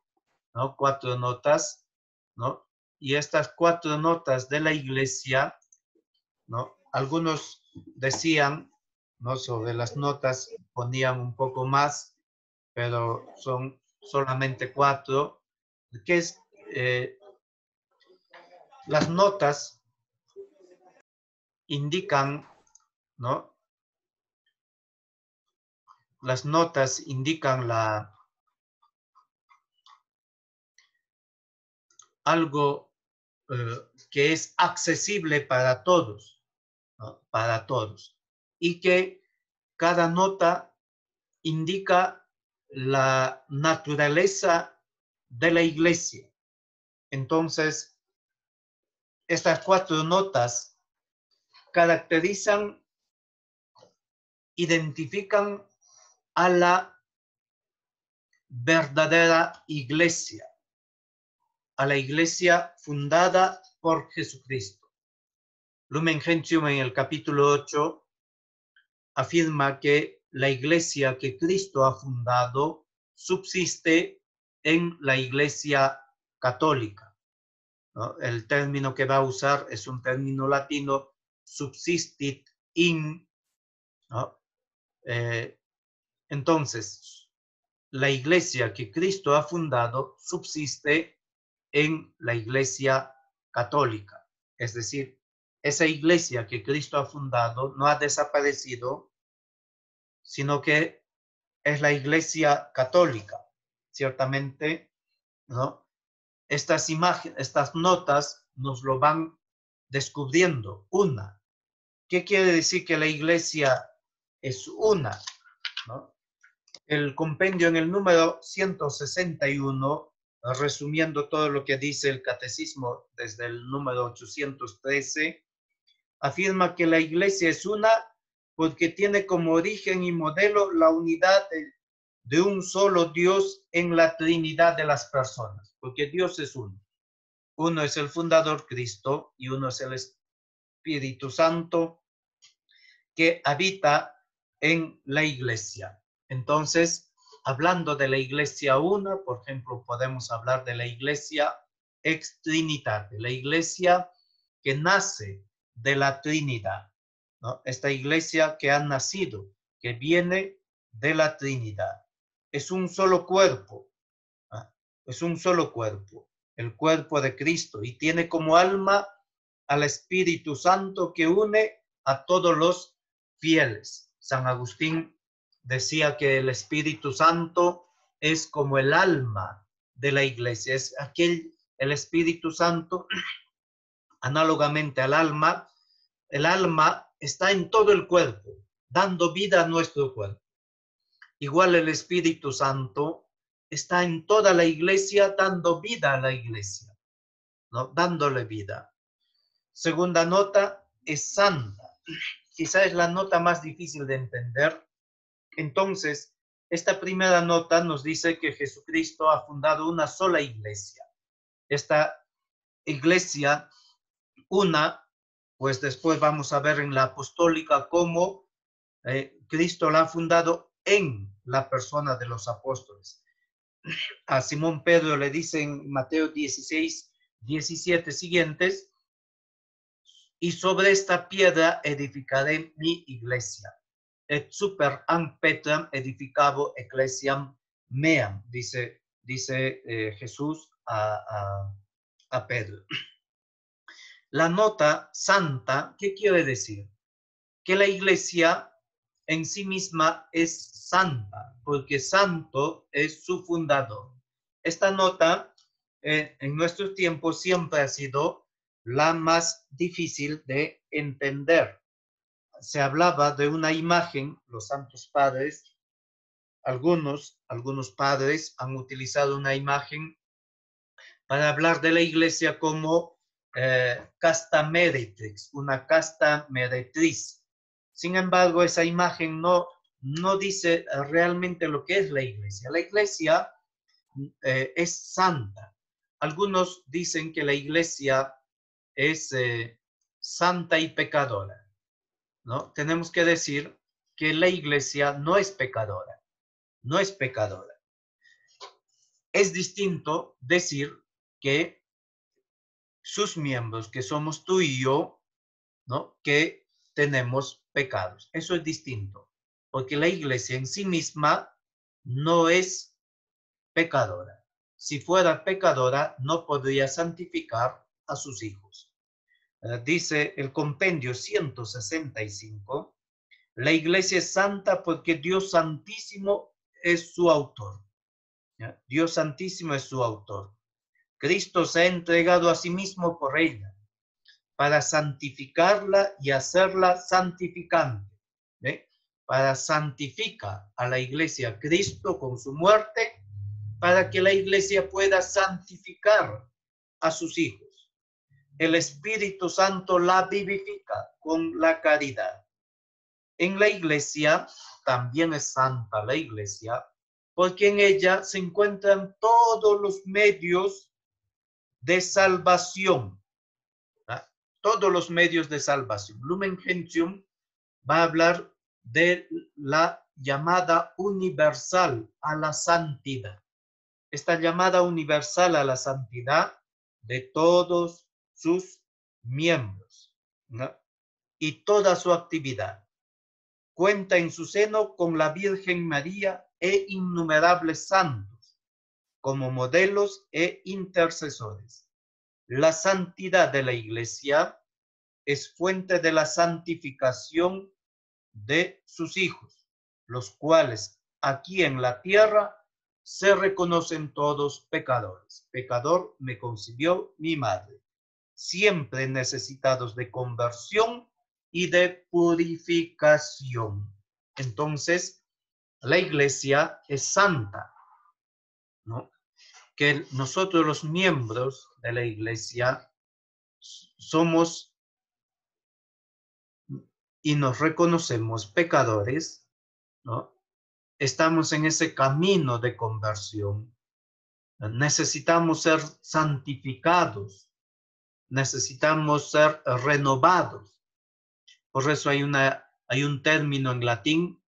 ¿no? 4 notas, ¿no? Y estas 4 notas de la iglesia, ¿no? Algunos decían, ¿no? Sobre las notas ponían un poco más, pero son solamente 4, que es las notas indican, ¿no? Las notas indican algo que es accesible para todos, ¿no? Para todos. Y que cada nota indica la naturaleza de la iglesia. Entonces, estas 4 notas caracterizan, identifican a la verdadera iglesia, a la iglesia fundada por Jesucristo. Lumen Gentium en el capítulo 8 afirma que la iglesia que Cristo ha fundado subsiste en la iglesia católica, ¿no? El término que va a usar es un término latino, subsistit in, ¿no? Entonces, la iglesia que Cristo ha fundado subsiste en la iglesia católica. Es decir, esa iglesia que Cristo ha fundado no ha desaparecido, sino que es la iglesia católica. Ciertamente, ¿no? Estas imágenes, estas notas nos lo van descubriendo. Una. ¿Qué quiere decir que la iglesia es una? ¿No? El compendio en el número 161, resumiendo todo lo que dice el catecismo desde el número 813, afirma que la iglesia es una porque tiene como origen y modelo la unidad de un solo Dios en la Trinidad de las personas, porque Dios es uno. Uno es el fundador, Cristo, y uno es el Espíritu Santo que habita en la iglesia. Entonces, hablando de la iglesia una, por ejemplo, podemos hablar de la iglesia extrinitaria, la iglesia que nace de la Trinidad, ¿no? Esta iglesia que ha nacido, que viene de la Trinidad. Es un solo cuerpo, ¿ah? Es un solo cuerpo, el cuerpo de Cristo, y tiene como alma al Espíritu Santo que une a todos los fieles. San Agustín decía que el Espíritu Santo es como el alma de la iglesia, es el Espíritu Santo, análogamente al alma, el alma está en todo el cuerpo, dando vida a nuestro cuerpo. Igual el Espíritu Santo está en toda la iglesia, dando vida a la iglesia, ¿no? Dándole vida. Segunda nota es santa. Quizá es la nota más difícil de entender. Entonces, esta primera nota nos dice que Jesucristo ha fundado una sola iglesia. Esta iglesia, una, pues después vamos a ver en la apostólica cómo Cristo la ha fundado en la persona de los apóstoles. A Simón Pedro le dice en Mateo 16, 17 siguientes, y sobre esta piedra edificaré mi iglesia. Et super an Petram edificabo ecclesiam meam, dice Jesús a Pedro. La nota santa, ¿qué quiere decir? Que la iglesia en sí misma es santa, porque santo es su fundador. Esta nota en nuestros tiempos siempre ha sido la más difícil de entender. Se hablaba de una imagen, los santos padres, algunos padres han utilizado una imagen para hablar de la iglesia como casta meretrix, una casta meretriz. Sin embargo, esa imagen no dice realmente lo que es la iglesia. La iglesia es santa. Algunos dicen que la iglesia es santa y pecadora, ¿no? Tenemos que decir que la iglesia no es pecadora, no es pecadora. Es distinto decir que sus miembros, que somos tú y yo, ¿no? Que tenemos pecados. Eso es distinto, porque la iglesia en sí misma no es pecadora. Si fuera pecadora, no podría santificar a sus hijos. Dice el compendio 165, la iglesia es santa porque Dios Santísimo es su autor. ¿Ya? Dios Santísimo es su autor. Cristo se ha entregado a sí mismo por ella, para santificarla y hacerla santificante. ¿Ve? Para santificar a la iglesia Cristo con su muerte, para que la iglesia pueda santificar a sus hijos. El Espíritu Santo la vivifica con la caridad. En la iglesia también es santa la iglesia, porque en ella se encuentran todos los medios de salvación. ¿Ah? Todos los medios de salvación. Lumen Gentium va a hablar de la llamada universal a la santidad. Esta llamada universal a la santidad de todos sus miembros, ¿no? Y toda su actividad. Cuenta en su seno con la Virgen María e innumerables santos como modelos e intercesores. La santidad de la iglesia es fuente de la santificación de sus hijos, los cuales aquí en la tierra se reconocen todos pecadores. Pecador me concibió mi madre, siempre necesitados de conversión y de purificación. Entonces, la iglesia es santa, ¿no? Que nosotros los miembros de la iglesia somos y nos reconocemos pecadores, ¿no? Estamos en ese camino de conversión. Necesitamos ser santificados, necesitamos ser renovados. Por eso hay un término en latín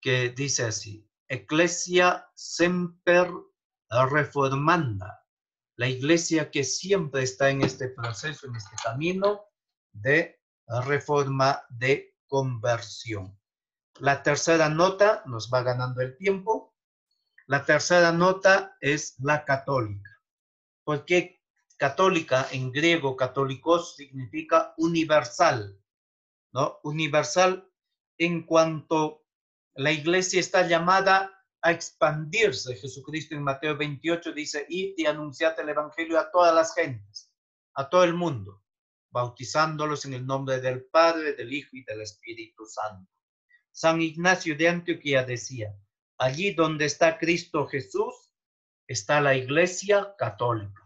que dice así, Ecclesia semper reformanda, la iglesia que siempre está en este proceso, en este camino de reforma, de conversión. La tercera nota, nos va ganando el tiempo, la tercera nota es la católica. Porque católica en griego, católicos, significa universal, ¿no? Universal en cuanto la iglesia está llamada a expandirse. Jesucristo en Mateo 28 dice, id y anunciad el evangelio a todas las gentes, a todo el mundo, bautizándolos en el nombre del Padre, del Hijo y del Espíritu Santo. San Ignacio de Antioquía decía, allí donde está Cristo Jesús, está la iglesia católica.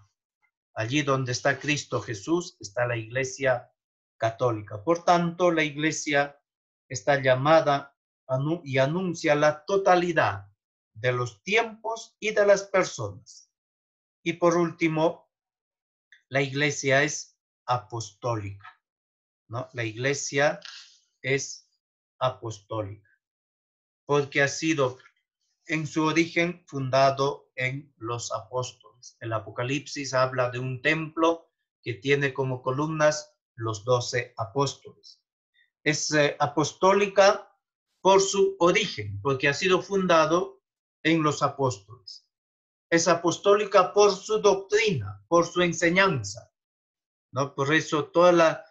Allí donde está Cristo Jesús, está la iglesia católica. Por tanto, la iglesia está llamada y anuncia la totalidad de los tiempos y de las personas. Y por último, la iglesia es apostólica, ¿no? La iglesia es apostólica, porque ha sido en su origen fundado en los apóstoles. El Apocalipsis habla de un templo que tiene como columnas los 12 apóstoles. Es apostólica por su origen, porque ha sido fundado en los apóstoles. Es apostólica por su doctrina, por su enseñanza, ¿no? Por eso toda la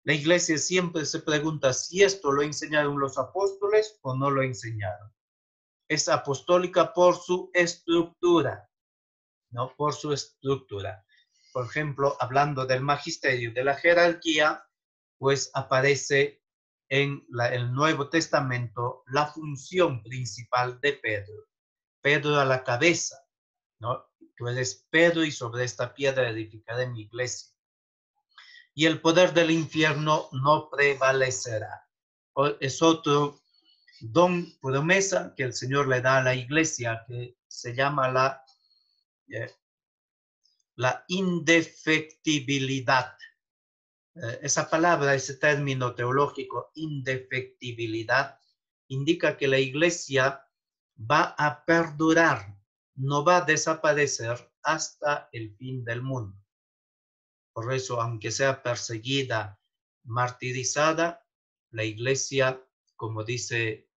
iglesia siempre se pregunta si esto lo enseñaron los apóstoles apóstoles o no lo enseñaron. Es apostólica por su estructura, ¿no? Por su estructura. Por ejemplo, hablando del magisterio, de la jerarquía, pues aparece en el Nuevo Testamento la función principal de Pedro. Pedro a la cabeza, ¿no? Tú eres Pedro y sobre esta piedra edificaré mi iglesia. Y el poder del infierno no prevalecerá. Es otro don, promesa que el Señor le da a la iglesia, que se llama la indefectibilidad. Esa palabra, ese término teológico, indefectibilidad, indica que la iglesia va a perdurar, no va a desaparecer hasta el fin del mundo. Por eso, aunque sea perseguida, martirizada, la iglesia, como dice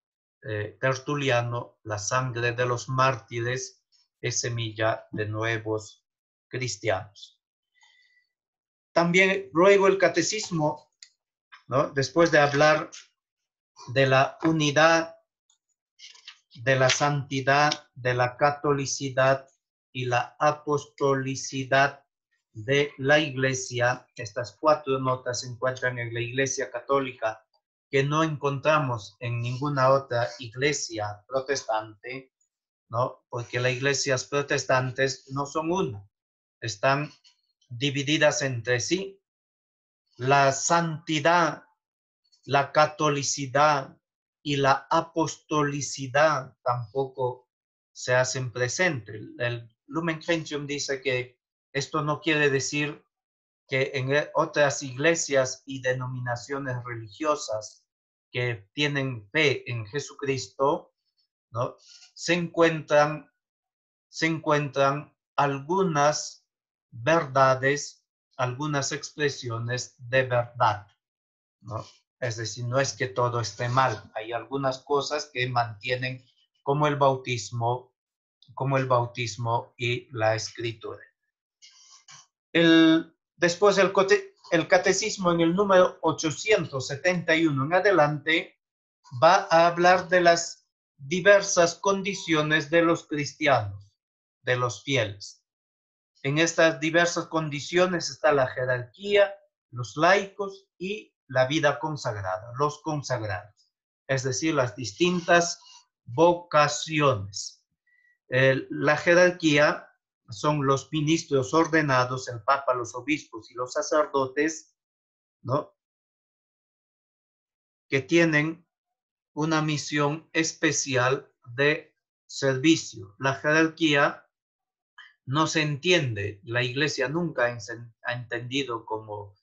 Tertuliano, la sangre de los mártires es semilla de nuevos cristianos. También luego el catecismo, ¿no? Después de hablar de la unidad, de la santidad, de la catolicidad y la apostolicidad de la iglesia, estas 4 notas se encuentran en la iglesia católica, que no encontramos en ninguna otra iglesia protestante, ¿no? Porque las iglesias protestantes no son una, están divididas entre sí. La santidad, la catolicidad y la apostolicidad tampoco se hacen presentes. El Lumen Gentium dice que esto no quiere decir que en otras iglesias y denominaciones religiosas que tienen fe en Jesucristo, ¿no? se encuentran algunas verdades, algunas expresiones de verdad, ¿no? Es decir, no es que todo esté mal, hay algunas cosas que mantienen como el bautismo y la escritura. Después el catecismo en el número 871 en adelante va a hablar de las diversas condiciones de los cristianos, de los fieles. En estas diversas condiciones está la jerarquía, los laicos y la vida consagrada, los consagrados, es decir, las distintas vocaciones. La jerarquía son los ministros ordenados, el papa, los obispos y los sacerdotes, ¿no? Que tienen una misión especial de servicio. La jerarquía no se entiende, la iglesia nunca ha entendido como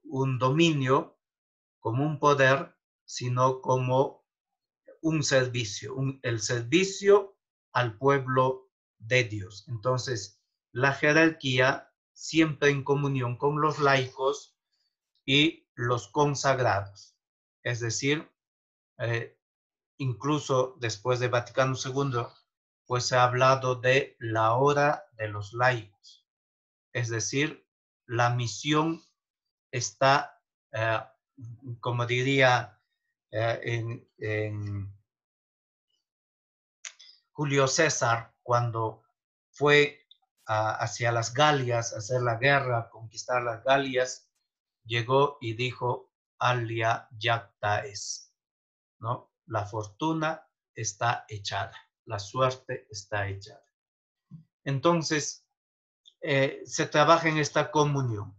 un dominio, como un poder, sino como un servicio, el servicio al pueblo de Dios. Entonces, la jerarquía siempre en comunión con los laicos y los consagrados. Es decir, incluso después de Vaticano II, pues se ha hablado de la hora de los laicos. Es decir, la misión está, como diría en Julio César, cuando fue hacia las Galias, a hacer la guerra, conquistar las Galias, llegó y dijo, alia jacta es, ¿no? La fortuna está echada, la suerte está echada. Entonces, se trabaja en esta comunión.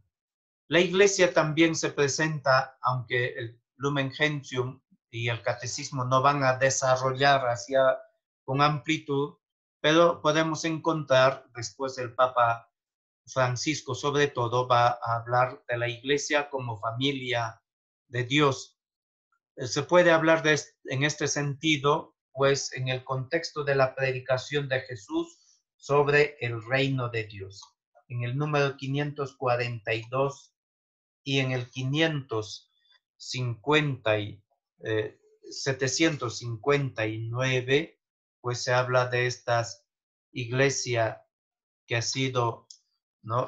La iglesia también se presenta, aunque el Lumen Gentium y el catecismo no van a desarrollar con amplitud, pero podemos encontrar, después el Papa Francisco sobre todo, va a hablar de la iglesia como familia de Dios. Se puede hablar en este sentido, pues en el contexto de la predicación de Jesús sobre el reino de Dios. En el número 542 y en el 759, pues se habla de esta iglesia que ha sido, ¿no?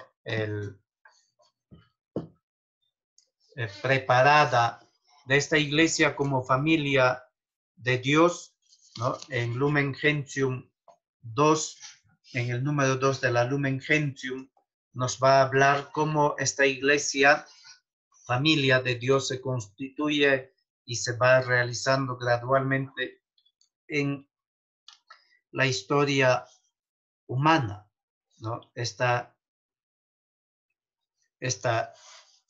Preparada de esta iglesia como familia de Dios, ¿no? En Lumen Gentium 2, en el número 2 de la Lumen Gentium, nos va a hablar cómo esta iglesia, familia de Dios, se constituye y se va realizando gradualmente en la historia humana, ¿no? Esta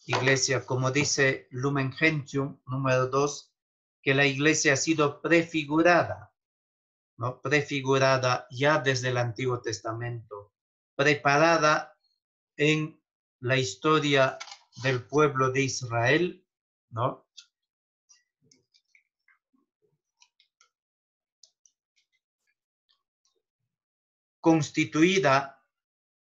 iglesia, como dice Lumen Gentium número 2, que la iglesia ha sido prefigurada, ¿no? Prefigurada ya desde el Antiguo Testamento, preparada en la historia del pueblo de Israel, ¿no? Constituida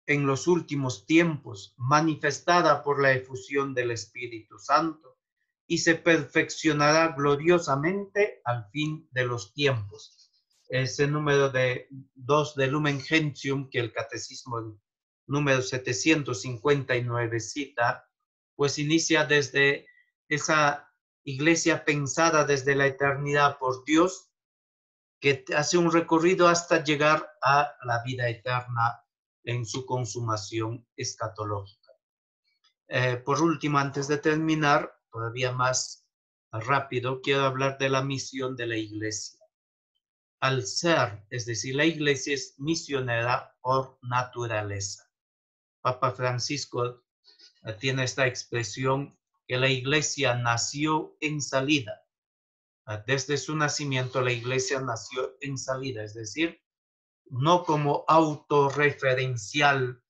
en los últimos tiempos, manifestada por la efusión del Espíritu Santo, y se perfeccionará gloriosamente al fin de los tiempos. Ese número de 2 de Lumen Gentium, que el Catecismo número 759 cita, pues inicia desde esa iglesia pensada desde la eternidad por Dios, que hace un recorrido hasta llegar a la vida eterna en su consumación escatológica. Por último, antes de terminar, todavía más rápido, quiero hablar de la misión de la iglesia. Al ser, es decir, la iglesia es misionera por naturaleza. Papa Francisco tiene esta expresión que la iglesia nació en salida. Desde su nacimiento la iglesia nació en salida, es decir, no como autorreferencial,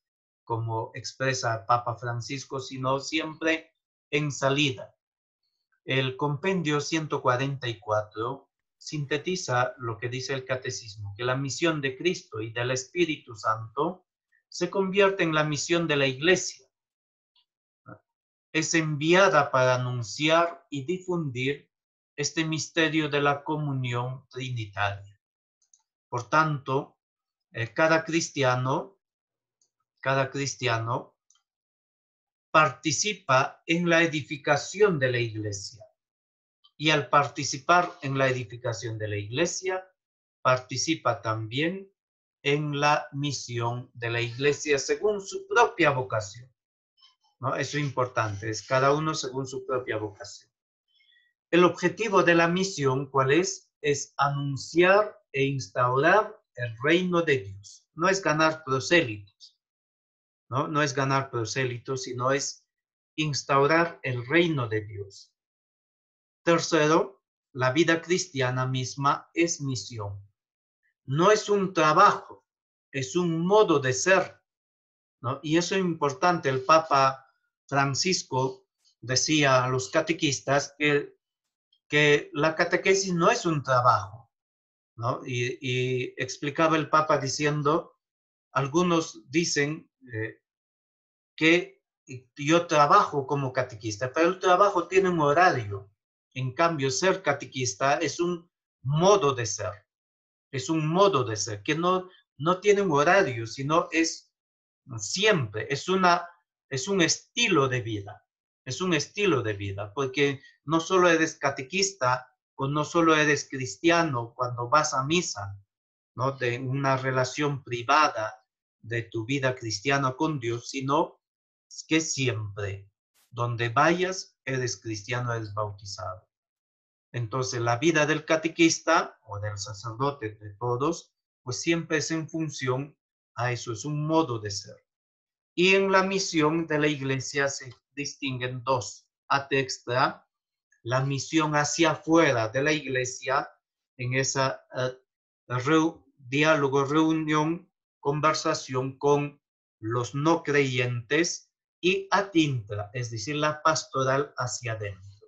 como expresa Papa Francisco, sino siempre en salida. El compendio 144 sintetiza lo que dice el Catecismo, que la misión de Cristo y del Espíritu Santo se convierte en la misión de la Iglesia. Es enviada para anunciar y difundir este misterio de la comunión trinitaria. Por tanto, cada cristiano participa en la edificación de la iglesia. Y al participar en la edificación de la iglesia, participa también en la misión de la iglesia según su propia vocación, ¿no? Eso es importante, es cada uno según su propia vocación. El objetivo de la misión, ¿cuál es? Es anunciar e instaurar el reino de Dios. No es ganar prosélitos, ¿no? No es ganar prosélitos, sino es instaurar el reino de Dios. Tercero, la vida cristiana misma es misión. No es un trabajo, es un modo de ser, ¿no? Y eso es importante. El Papa Francisco decía a los catequistas que la catequesis no es un trabajo, ¿no? Y explicaba el Papa diciendo, algunos dicen que yo trabajo como catequista, pero el trabajo tiene un horario. En cambio, ser catequista es un modo de ser, que no tiene un horario, sino es siempre, es un estilo de vida, porque no solo eres catequista o no solo eres cristiano cuando vas a misa, ¿no? De una relación privada de tu vida cristiana con Dios, sino que siempre, donde vayas, eres cristiano, eres bautizado. Entonces, la vida del catequista o del sacerdote de todos, pues siempre es en función a eso, es un modo de ser. Y en la misión de la iglesia se distinguen dos. Ad extra, la misión hacia afuera de la iglesia, en esa diálogo, reunión, conversación con los no creyentes, y ad intra, es decir, la pastoral hacia adentro,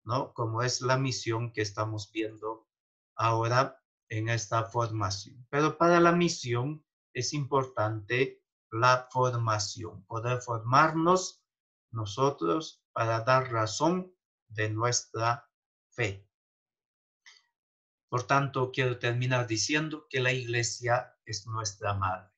¿no? Como es la misión que estamos viendo ahora en esta formación. Pero para la misión es importante la formación, poder formarnos nosotros para dar razón de nuestra fe. Por tanto, quiero terminar diciendo que la iglesia es nuestra madre.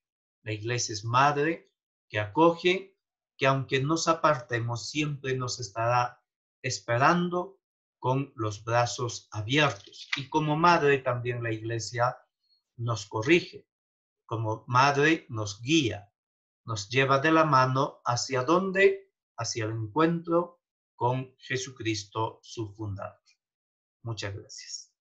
La iglesia es madre que acoge, que aunque nos apartemos, siempre nos estará esperando con los brazos abiertos. Y como madre también la iglesia nos corrige, como madre nos guía, nos lleva de la mano hacia dónde, hacia el encuentro con Jesucristo, su fundador. Muchas gracias.